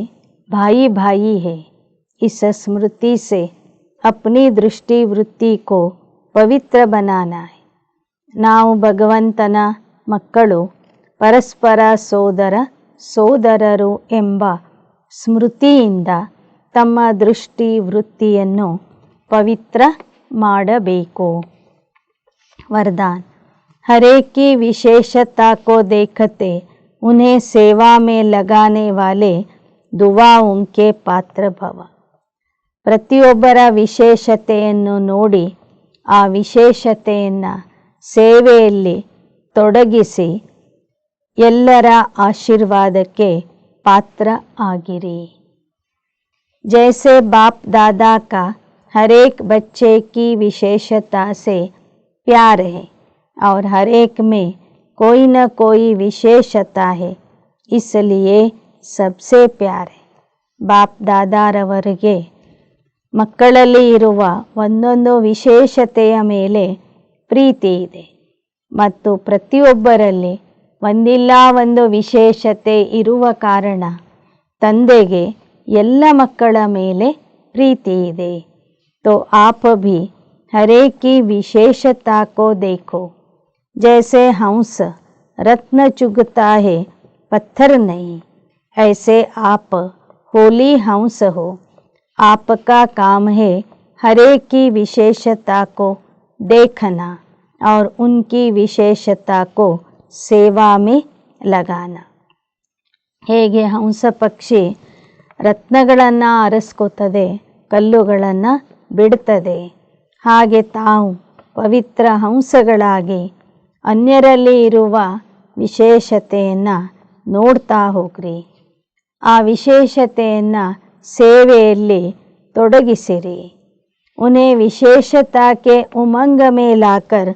भाई भाई है. इस स्मृति से अपनी दृष्टि वृत्ति को पवित्र बनाना है. ನಾವು ಭಗವಂತನ ಮಕ್ಕಳು, ಪರಸ್ಪರ ಸೋದರ ಸೋದರರು ಎಂಬ ಸ್ಮೃತಿಯಿಂದ ತಮ್ಮ ದೃಷ್ಟಿ ವೃತ್ತಿಯನ್ನು ಪವಿತ್ರ ಮಾಡಬೇಕು. वरदान, हर एक की विशेषता को देखते उन्हें सेवा में लगाने वाले दुआओं के पात्र भव. ಪ್ರತಿಯೊಬ್ಬರ ವಿಶೇಷತೆಯನ್ನು ನೋಡಿ ಆ ವಿಶೇಷತೆಯನ್ನು ಸೇವೆಯಲ್ಲಿ ತೊಡಗಿಸಿ ಎಲ್ಲರ ಆಶೀರ್ವಾದಕ್ಕೆ पात्र आगिरी। जैसे बाप दादा का हर एक बच्चे की विशेषता से प्यार है और हर एक में कोई न कोई विशेषता है, इसलिए सबसे प्यार है। बाप दादारವರಿಗೆ ಮಕ್ಕಳಲ್ಲಿ ಇರುವ ಒಂದೊಂದು ವಿಶೇಷತೆಯ ಮೇಲೆ ಪ್ರೀತಿ ಇದೆ ಮತ್ತು ಪ್ರತಿಯೊಬ್ಬರಲ್ಲಿ ಒಂದಿಲ್ಲ ಒಂದು ವಿಶೇಷತೆ ಇರುವ ಕಾರಣ ತಂದೆಗೆ ಎಲ್ಲ ಮಕ್ಕಳ ಮೇಲೆ ಪ್ರೀತಿ ಇದೆ। तो आप भी हर एक की विशेषता को देखो। जैसे हंस रत्न चुगता है पत्थर नहीं, ऐसे आप होली हंस हो। आपका काम है हर एक की विशेषता को देखना और उनकी विशेषता को ಸೇವಾ ಮೇ ಲಗಾನ। ಹೇಗೆ ಹಂಸ ಪಕ್ಷಿ ರತ್ನಗಳನ್ನು ಆರಿಸ್ಕೋತದೆ, ಕಲ್ಲುಗಳನ್ನು ಬಿಡ್ತದೆ, ಹಾಗೆ ತಾವು ಪವಿತ್ರ ಹಂಸಗಳಾಗಿ ಅನ್ಯರಲ್ಲಿ ಇರುವ ವಿಶೇಷತೆಯನ್ನು ನೋಡ್ತಾ ಹೋಗ್ರಿ। ಆ ವಿಶೇಷತೆಯನ್ನು ಸೇವೆಯಲ್ಲಿ ತೊಡಗಿಸಿರಿ। उन्हें विशेषता के उमंग में लाकर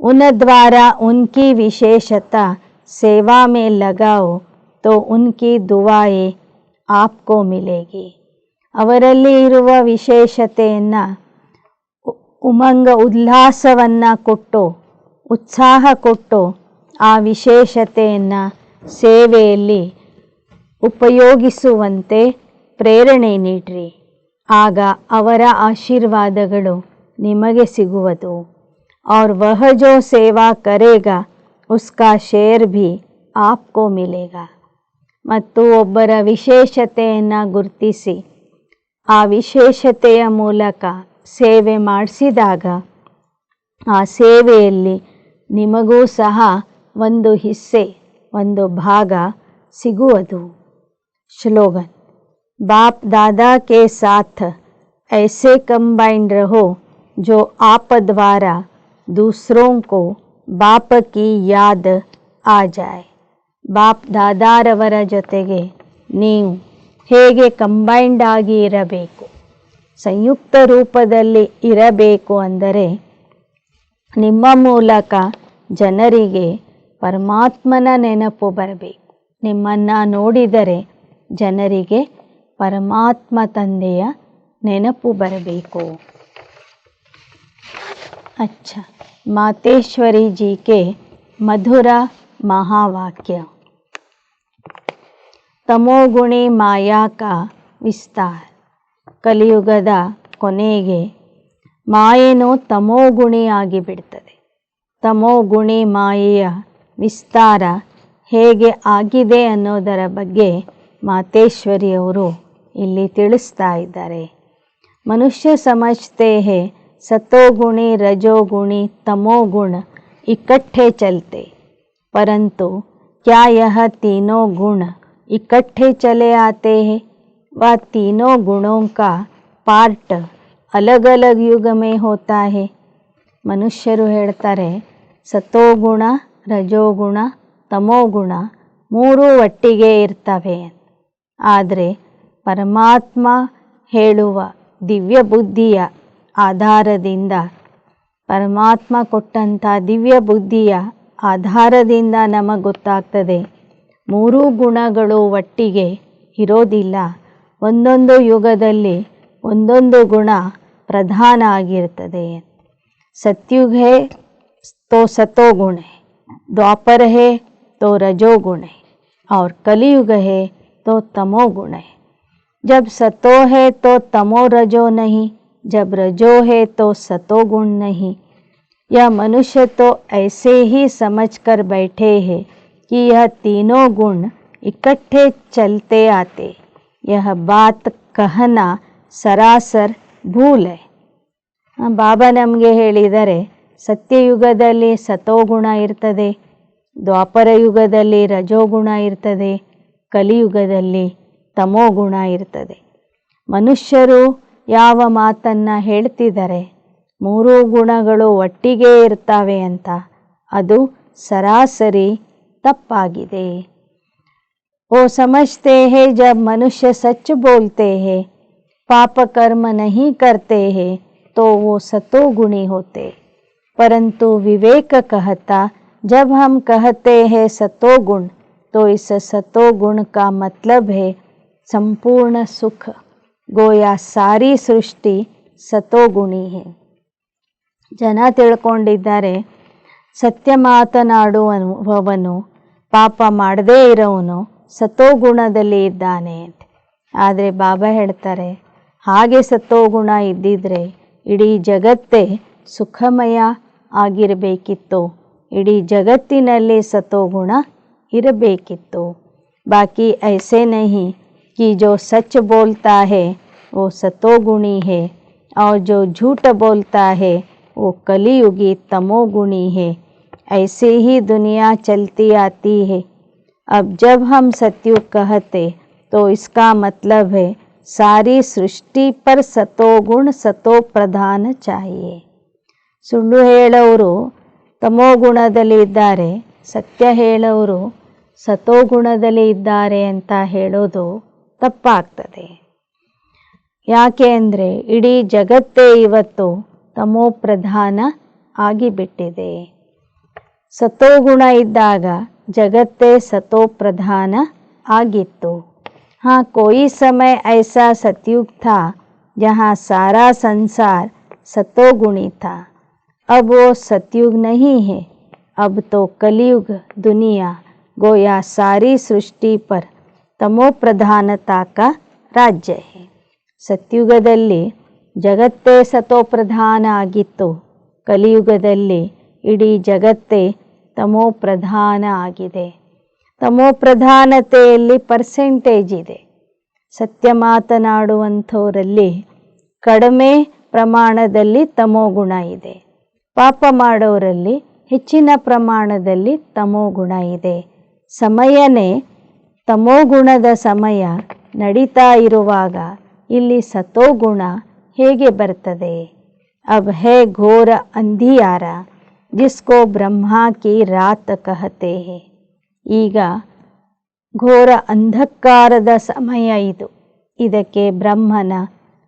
उन द्वारा उनकी विशेषता सेवा में लगाओ तो उनकी दुआएं आपको मिलेगी। ಅವರಲ್ಲಿ ಇರುವ ವಿಶೇಷತೆಯನ್ನು ಉಮಂಗ ಉಲ್ಲಾಸವನ್ನು ಕೊಟ್ಟು ಉತ್ಸಾಹ ಕೊಟ್ಟು ಆ ವಿಶೇಷತೆಯನ್ನು ಸೇವೆಯಲ್ಲಿ ಉಪಯೋಗಿಸುವಂತೆ ಪ್ರೇರಣೆ ನೀಡ್ರಿ। ಆಗ ಅವರ ಆಶೀರ್ವಾದಗಳು ನಿಮಗೆ ಸಿಗುವುದು। और वह जो सेवा करेगा उसका शेर भी आपको मिलेगा। ಮತ್ತು ಒಬ್ಬರ ವಿಶೇಷತೆಯನ್ನು ಗುರುತಿಸಿ ಆ ವಿಶೇಷತೆಯ ಮೂಲಕ ಸೇವೆ ಮಾಡಿಸಿದಾಗ ಆ ಸೇವೆಯಲ್ಲಿ ನಿಮಗೂ ಸಹ ಒಂದು ಹಿಸ್ಸೆ, ಒಂದು ಭಾಗ ಸಿಗುವುದು। श्लोगन। बाप दादा के साथ ऐसे कंबाइंड रहो जो आप द्वारा दूसरों को बाप की याद आ जाए। ಬಾಪ್ ದಾದಾರವರ ಜೊತೆಗೆ ನೀವು ಹೇಗೆ ಕಂಬೈಂಡ್ ಆಗಿ ಇರಬೇಕು, ಸಂಯುಕ್ತ ರೂಪದಲ್ಲಿ ಇರಬೇಕು ಅಂದರೆ ನಿಮ್ಮ ಮೂಲಕ ಜನರಿಗೆ ಪರಮಾತ್ಮನ ನೆನಪು ಬರಬೇಕು। ನಿಮ್ಮನ್ನು ನೋಡಿದರೆ ಜನರಿಗೆ ಪರಮಾತ್ಮ ತಂದೆಯ ನೆನಪು ಬರಬೇಕು। अच्छा, मातेश्वरी जी के मधुर महावाक्य। ತಮೋಗುಣಿ ಮಾಯಾ ಕಾ ವಿಸ್ತಾರ। ಕಲಿಯುಗದ ಕೊನೆಗೆ ಮಾಯೆನೂ ತಮೋಗುಣಿ ಆಗಿಬಿಡ್ತದೆ। ತಮೋಗುಣಿ ಮಾಯೆಯ ವಿಸ್ತಾರ ಹೇಗೆ ಆಗಿದೆ ಅನ್ನೋದರ ಬಗ್ಗೆ ಮಾತೇಶ್ವರಿಯವರು ಇಲ್ಲಿ ತಿಳಿಸ್ತಾ ಇದ್ದಾರೆ। ಮನುಷ್ಯ ಸಮಜ್ತೆ ಹೇ सतोगुणी रजोगुणी तमोगुण इकट्ठे चलते, परंतु क्या यह तीनों गुण इकट्ठे चले आते हैं? वह तीनों गुणों का पार्ट अलग अलग युग में होता है। ಮನುಷ್ಯರು ಹೇಳ್ತಾರೆ ಸತೋಗುಣ, ರಜೋಗುಣ, ತಮೋಗುಣ ಮೂರೂ ಒಟ್ಟಿಗೆ ಇರ್ತವೆ। ಆದರೆ ಪರಮಾತ್ಮ ಹೇಳುವ ದಿವ್ಯ ಬುದ್ಧಿಯ ಆಧಾರದಿಂದ, ಪರಮಾತ್ಮ ಕೊಟ್ಟಂಥ ದಿವ್ಯ ಬುದ್ಧಿಯ ಆಧಾರದಿಂದ ನಮಗೆ ಗೊತ್ತಾಗ್ತದೆ ಮೂರೂ ಗುಣಗಳು ಒಟ್ಟಿಗೆ ಇರೋದಿಲ್ಲ। ಒಂದೊಂದು ಯುಗದಲ್ಲಿ ಒಂದೊಂದು ಗುಣ ಪ್ರಧಾನ ಆಗಿರ್ತದೆ। सतयुग है तो सतोगुण है, द्वापर है तो रजोगुण है और कलियुग है तो तमोगुण है। जब सतो है तो तमो रजो नहीं, जब रजो है तो सतोगुण नहीं। यह मनुष्य तो ऐसे ही समझकर बैठे हैं कि यह तीनों गुण इकट्ठे चलते आते। यह बात कहना सरासर भूल है। ಬಾಬಾ ನಮಗೆ ಹೇಳಿದರೆ ಸತ್ಯಯುಗದಲ್ಲಿ ಸತೋಗುಣ ಇರ್ತದೆ, ದ್ವಾಪರ ಯುಗದಲ್ಲಿ ರಜೋಗುಣ ಇರ್ತದೆ, ಕಲಿಯುಗದಲ್ಲಿ ತಮೋಗುಣ ಇರ್ತದೆ। ಮನುಷ್ಯರು ಯಾವ ಮಾತನ್ನು ಹೇಳ್ತಿದ್ದಾರೆ ಮೂರೂ ಗುಣಗಳು ಒಟ್ಟಿಗೆ ಇರ್ತವೆ ಅಂತ, ಅದು ಸರಾಸರಿ ತಪ್ಪಾಗಿದೆ. वो समझते हैं जब मनुष्य सच बोलते हैं, पाप कर्म नहीं करते हैं तो वो सतोगुणी होते, परंतु विवेक कहता जब हम कहते हैं सतोगुण तो इस सतोगुण का मतलब है संपूर्ण सुख, गोया सारी सृष्टि सतोगुणी है. ಜನ ತಿಳ್ಕೊಂಡಿದ್ದಾರೆ ಸತ್ಯ ಮಾತನಾಡುವವನು ಪಾಪ ಮಾಡದೇ ಇರೋವನು ಸತೋಗುಣದಲ್ಲಿ ಇದ್ದಾನೆ ಅಂತ. ಆದರೆ ಬಾಬಾ ಹೇಳ್ತಾರೆ ಹಾಗೆ ಸತೋಗುಣ ಇದ್ದಿದ್ರೆ ಇಡೀ ಜಗತ್ತೇ ಸುಖಮಯ ಆಗಿರಬೇಕಿತ್ತು, ಇಡೀ ಜಗತ್ತಿನಲ್ಲಿ ಸತೋಗುಣ ಇರಬೇಕಿತ್ತು. ಬಾಕಿ ಐಸೆ ನಹಿ कि जो सच बोलता है वो सतोगुणी है और जो झूठ बोलता है वो कलियुगी तमोगुणी है. ऐसे ही दुनिया चलती आती है. अब जब हम सतयुग कहते तो इसका मतलब है सारी सृष्टि पर सतोगुण सतो प्रधान चाहिए. ಸುಳ್ಳು ಹೇಳೋರು ತಮೋಗುಣದಲ್ಲಿ ಇದ್ದಾರೆ, ಸತ್ಯ ಹೇಳೋರು ಸತೋಗುಣದಲ್ಲಿ ಇದ್ದಾರೆ ಅಂತ ಹೇಳೋದು ತಪ್ಪಾಗ್ತದೆ. ಯಾಕೆ ಅಂದರೆ ಇಡೀ ಜಗತ್ತೇ ಇವತ್ತು ತಮೋ ಪ್ರಧಾನ ಆಗಿಬಿಟ್ಟಿದೆ. ಸತೋಗುಣ ಇದ್ದಾಗ जगत्ते सतो प्रधान आगित्तो. हाँ, कोई समय ऐसा सतयुग था जहाँ सारा संसार सतोगुणी था. अब वो सतयुग नहीं है. अब तो कलयुग दुनिया गोया सारी सृष्टि पर तमो प्रधानता का राज्य है. ಸತ್ಯುಗದಲ್ಲಿ ಜಗತ್ತೇ ಸತೋ ಪ್ರಧಾನ ಆಗಿತ್ತು, ಕಲಿಯುಗದಲ್ಲಿ ಇಡೀ ಜಗತ್ತೇ ತಮೋ ಪ್ರಧಾನ ಆಗಿದೆ. ತಮೋ ಪ್ರಧಾನತೆಯಲ್ಲಿ ಪರ್ಸೆಂಟೇಜ್ ಇದೆ. ಸತ್ಯ ಮಾತನಾಡುವಂಥವರಲ್ಲಿ ಕಡಿಮೆ ಪ್ರಮಾಣದಲ್ಲಿ ತಮೋಗುಣ ಇದೆ, ಪಾಪ ಮಾಡೋರಲ್ಲಿ ಹೆಚ್ಚಿನ ಪ್ರಮಾಣದಲ್ಲಿ ತಮೋಗುಣ ಇದೆ. ಸಮಯನೇ ತಮೋಗುಣದ ಸಮಯ ನಡೀತಾ ಇರುವಾಗ ಇಲ್ಲಿ ಸತೋಗುಣ ಹೇಗೆ ಬರ್ತದೆ? अब है घोर अंधियारा जिसको ब्रह्मा की रात कहते हैं. ಈಗ ಘೋರ ಅಂಧಕಾರದ ಸಮಯ ಇದು, ಇದಕ್ಕೆ ಬ್ರಹ್ಮನ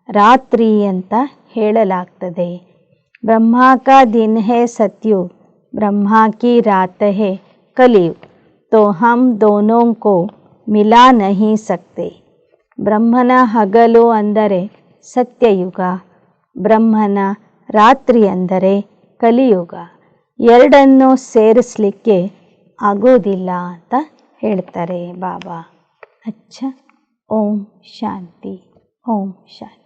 ರಾತ್ರಿ ಅಂತ ಹೇಳಲಾಗ್ತದೆ. ब्रह्मा का दिन है सतयुग, ब्रह्मा की रात है कलयुग, तो हम दोनों को मिला नहीं सकते. ಬ್ರಹ್ಮನ ಹಗಲು ಅಂದರೆ ಸತ್ಯಯುಗ, ಬ್ರಹ್ಮನ ರಾತ್ರಿ ಅಂದರೆ ಕಲಿಯುಗ. ಎರಡನ್ನು ಸೇರಿಸಲಿಕ್ಕೆ ಆಗೋದಿಲ್ಲ ಅಂತ ಹೇಳ್ತಾರೆ ಬಾಬಾ. ಅಚ್ಚ. ಓಂ ಶಾಂತಿ, ಓಂ ಶಾಂತಿ.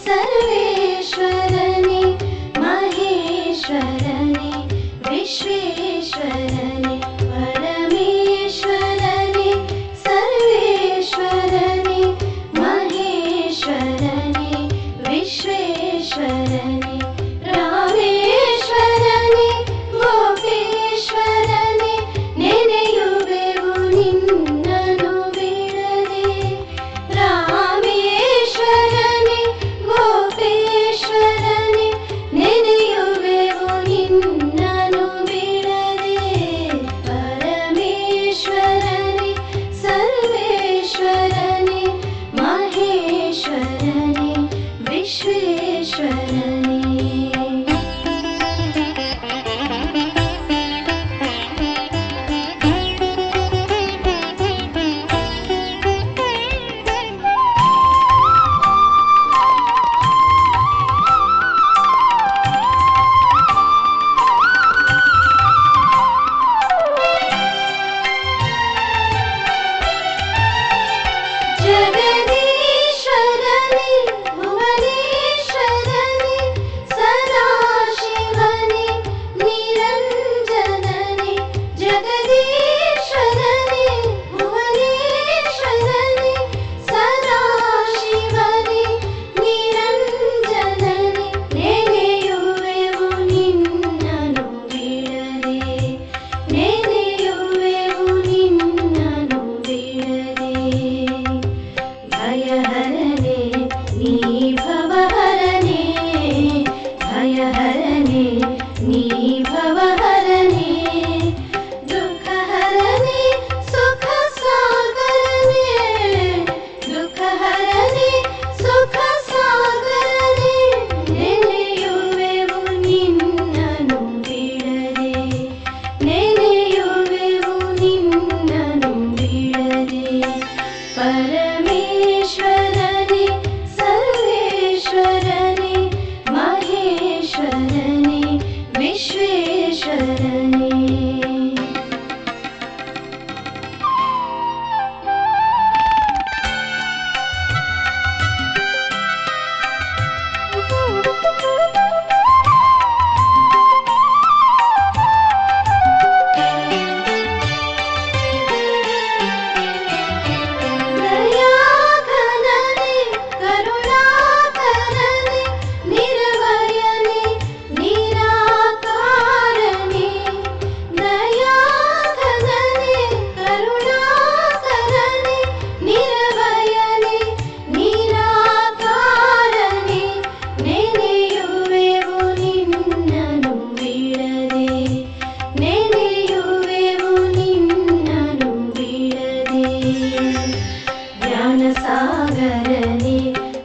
सर्वेश्वरने महेश्वरने परमेश्वरने सर्वेश्वरने महेश्वरने विश्वेश्वरने ज्ञानसागरने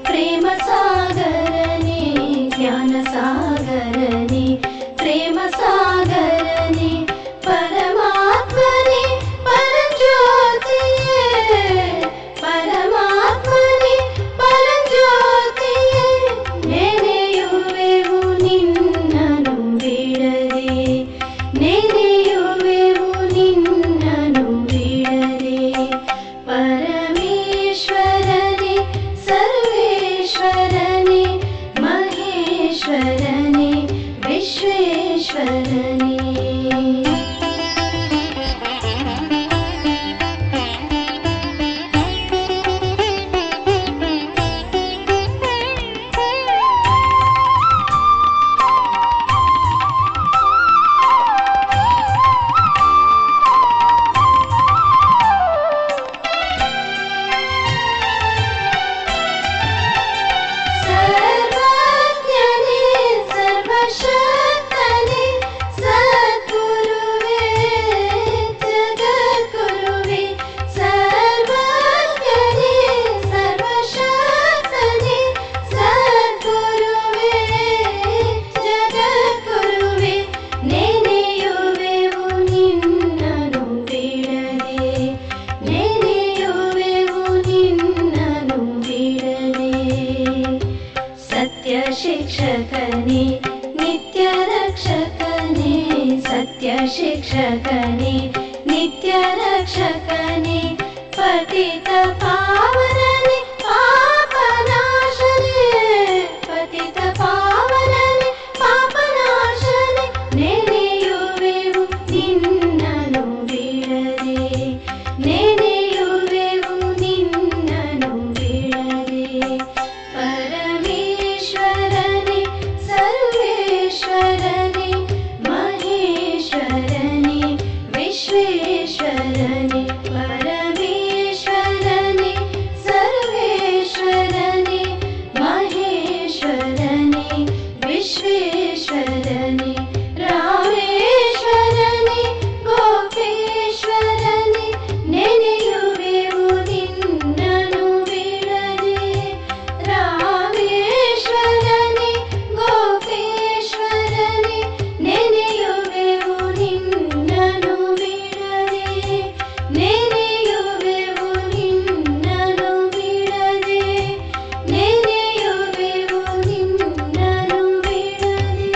प्रेमसागरने ज्ञानसागरने प्रेमसागरने परमात्मने परज्योतिये परमात्मने परज्योतिये ನೆನೆಯುವೆವು ನಿನ್ನನು ಬಿಡದೆ ನೆನೆಯುವೆವು ನಿನ್ನನು ಬಿಡದೆ परमेश्वरने सर्वेश्वरने महेश्वरने विश्वेश्वरने शिक्षकने नित्य रक्षकने सत्य शिक्षकने नित्य रक्षकने पतित पावनने पापनाशने पतित पावनने पापनाशने ನೆನೆಯುವೆವು ನಿನ್ನನು ಬಿಡದೆ ನೆನೆಯುವೆವು ನಿನ್ನನು ಬಿಡದೆ परमेश्वरने सर्वेश्वरने महेश्वरने विश्वेश्वरने परमेश्वरने सर्वेश्वरने महेश्वरने विश्वेश्वरने रामेश्वरने गोपेश्वरने ನೆನೆಯುವೆವು ನಿನ್ನನು ಬಿಡದೆ ರಾಮೇಶ್ವರನೆ ಗೋಪೇಶ್ವರನೆ ನೆನೆಯುವೆವು ನಿನ್ನನು ಬಿಡದೆ ನೆನೆಯುವೆವು ನಿನ್ನನು ಬಿಡದೆ ನೆನೆಯುವೆವು ನಿನ್ನನು ಬಿಡದೆ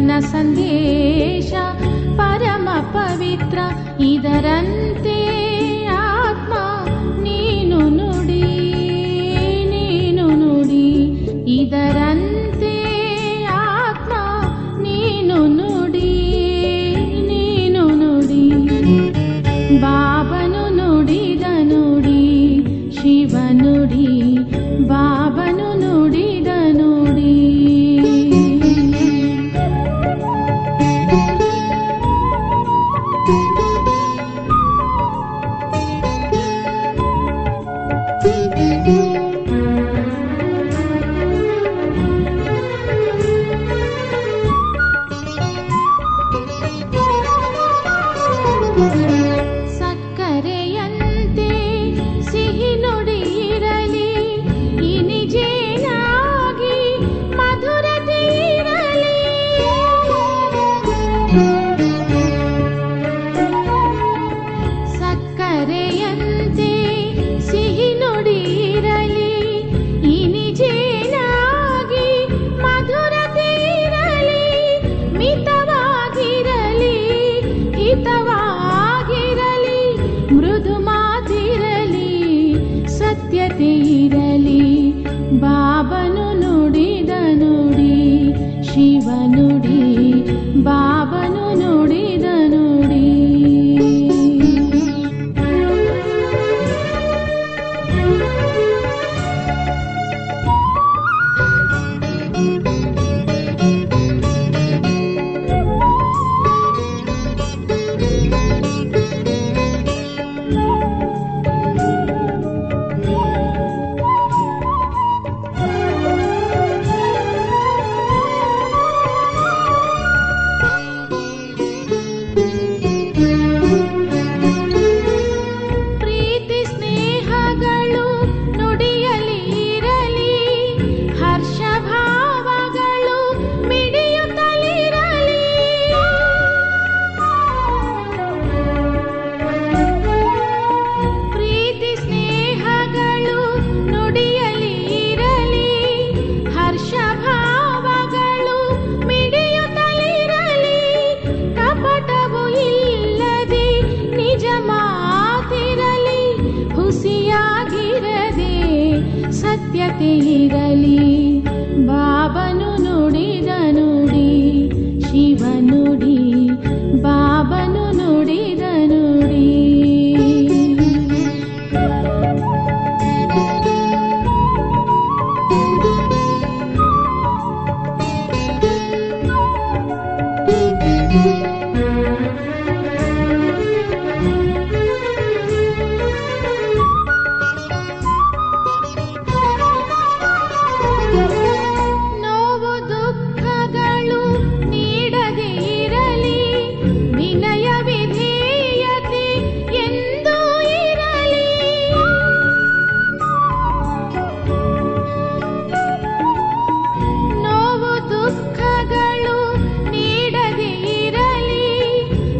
ಮಿಲನ ಸಂದೇಶ ಪರಮ ಪವಿತ್ರ ಇದರಂತೆ ಆತ್ಮ ನೀನು ನುಡಿ ಇದರಂತೆ ಆತ್ಮ ನೀನು ನುಡಿ ಬಾಬನು ನುಡಿದ ನುಡಿ ಶಿವ ನುಡಿ ಬಾಬನು ನುಡಿದ ನುಡಿ ಸಕ್ಕರೆಯಂತೆ ಸಿಹಿ ನುಡಿಯಿರಲಿ ಇನಿಜೇನಾಗಿ ಮಧುರತೆ ಇರಲಿ ಸಕ್ಕರೆಯಂತೆ ಸಿಹಿ ನುಡಿಯಿರಲಿ ಇನಿಜೇನಾಗಿ ಮಧುರತೆ ಇರಲಿ ಮಿತವಾಗಿರಲಿ ಹಿತವಾಗಿರಲಿ ಮೃದು ಮಾತಿರಲಿ ಸತ್ಯತೆ ಇರಲಿ ಬಾಬನು ನುಡಿದ ನುಡಿ ಶಿವ ನುಡಿ ಬಾಬನು ನುಡಿದ ನುಡಿ ಪ್ರೀತಿ ಸ್ನೇಹಗಳು ನುಡಿಯಲಿ ಇರಲಿ ಹರ್ಷ ಭಾವಗಳು ಮಿಡಿಯುತ್ತಲಿರಲಿ ಪ್ರೀತಿ ಸ್ನೇಹಗಳು ನುಡಿಯಲಿ ಇರಲಿ ಹರ್ಷ ಭಾವಗಳು ಮಿಡಿಯುತ್ತಲಿರಲಿ ಕಪಟವು ಇಲ್ಲದೆ ನಿಜ ಮಾತಿರಲಿ ಹುಸಿಯಾಗಿರದೆ ಸತ್ಯತೆ ಇರಲಿ ಬಾಬನು ನುಡಿದ ನುಡಿ ಶಿವ ನುಡಿ ಬಾಬನು ನುಡಿದ ನುಡಿ ನೋವು ದುಃಖಗಳು ನೀಡದೆ ಇರಲಿ ವಿನಯ ವಿಧೇಯತೆ ಎಂದೂ ಇರಲಿ ನೋವು ದುಃಖಗಳು ನೀಡದೆ ಇರಲಿ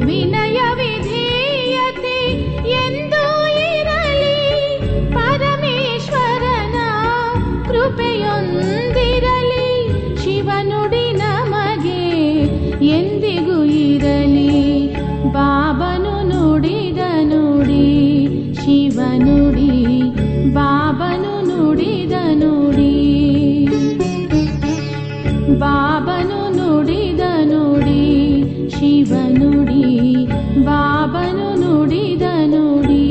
ವಿನಯ ವಿಧೇಯತೆ ಎಂದೂ ಇರಲಿ ಪರಮೇಶ್ವರನ ಕೃಪೆಯೊಂದಿರಲಿ ಶಿವ ನುಡಿ ನಮಗೆ ಎಂದಿಗೂ ಇರಲಿ ಬಾಬನು ನುಡಿದ ನುಡಿ ಶಿವ ನುಡಿ ಬಾಬನು ನುಡಿದ ನುಡಿ ಬಾಬನು ನುಡಿದ ನುಡಿ ಶಿವ ನುಡಿ ಬಾಬನು ನುಡಿದ ನುಡಿ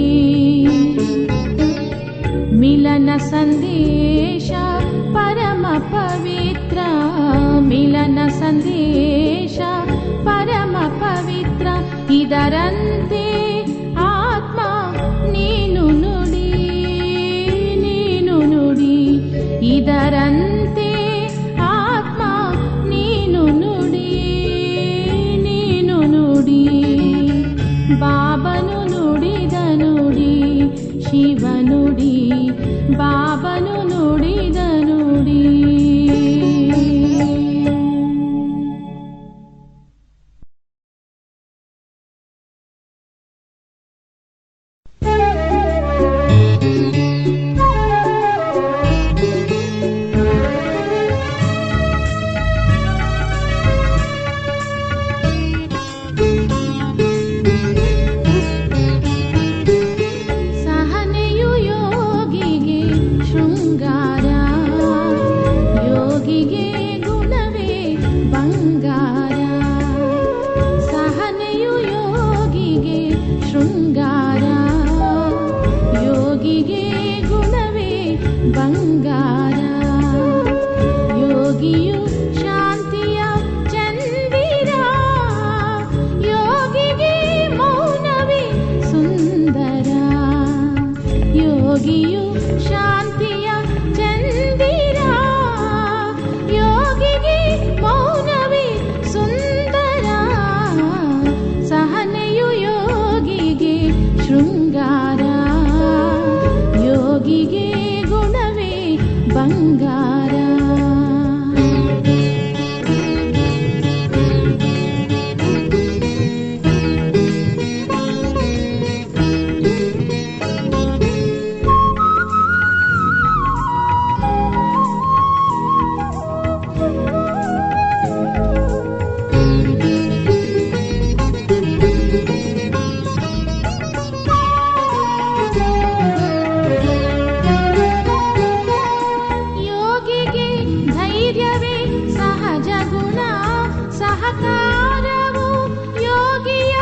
ಮಿಲನ ಸಂದೇಶ ಪರಮ ಪವಿತ್ರ ಮಿಲನ ಸಂದೇಶ ಪರಮ ಪವಿತ್ರ ಇದರಂತೆ ಆತ್ಮ ನೀನು ನುಡಿ ಇದರಂತೆ ಆತ್ಮ ನೀನು ನುಡಿ ಬಾಬನು ನುಡಿದ ನುಡಿ ಶಿವ ನುಡಿ ಬಾಬನು ನುಡಿದ ನುಡಿ ಧೈರ್ಯವೇ ಸಹಜ ಗುಣ, ಸಹಕಾರವು ಯೋಗಿಯ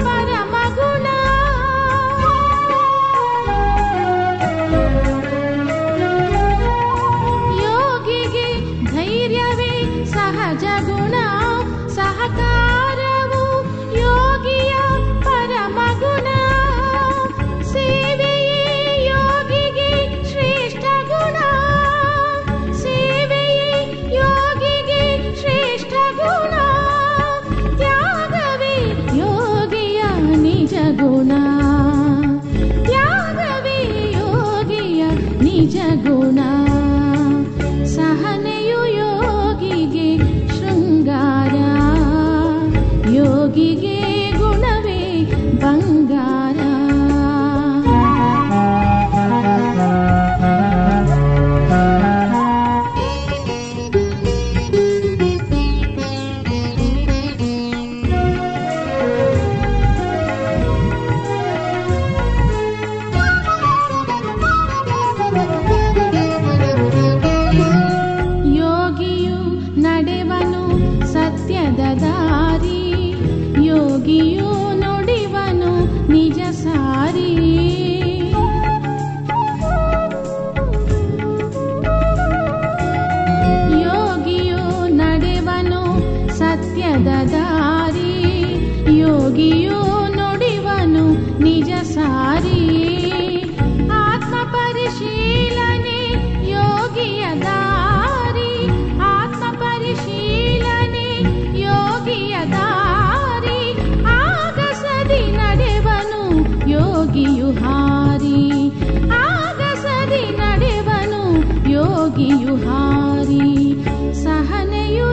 ಪರಮ ಗುಣ. ಯೋಗಿಗೆ ಧೈರ್ಯವೇ ಸಹಜ ಗುಣ, ಸಹಕಾರವು ಯೋಗಿಯ ಪರಮ ಗುಣ. ಸೇವೆಯೇ ಯೋಗಿಗೆ ಶ್ರೇಷ್ಠ ಗುಣ, ಸೇವೆಯೇ ಯೋಗಿಗೆ ಶ್ರೇಷ್ಠ ಗುಣ. ತ್ಯಾಗವೇ ಯೋಗಿಯ ನಿಜ ಗುಣ, ತ್ಯಾಗವೇ ಯೋಗಿಯ ನಿಜ ಗುಣ. ಸಹನೆಯು ಯೋಗಿಗೆ ಶೃಂಗಾರ, ಯೋಗಿಗೆ ಗುಣವೇ ಬಂಗಾರ. ಯೋಗಿಯು ನಡೆವನು ಸತ್ಯದ ದಾರಿ, ಯೋಗಿಯು ನುಡಿವನು ನಿಜ ಸಾರಿ. ಯೋಗಿಯು ನಡೆವನು ಸತ್ಯದ ದಾರಿ, ಯೋಗಿಯು ನುಡಿವನು ನಿಜ ಸಾರಿ. ಆತ್ಮ ಪರಿಶೀಲನೆ ಯೋಗಿಯ ದಾರಿ, ಆತ್ಮ ಪರಿಶೀಲನೆ ಯೋಗಿಯ ದಾರಿ. ಆಗಸದಿ ನಡೆವನು ಯೋಗಿಯು ಹಾರಿ, ಆಗಸದಿ ನಡೆವನು ಯೋಗಿಯು ಹಾರಿ. ಸಹನೆಯು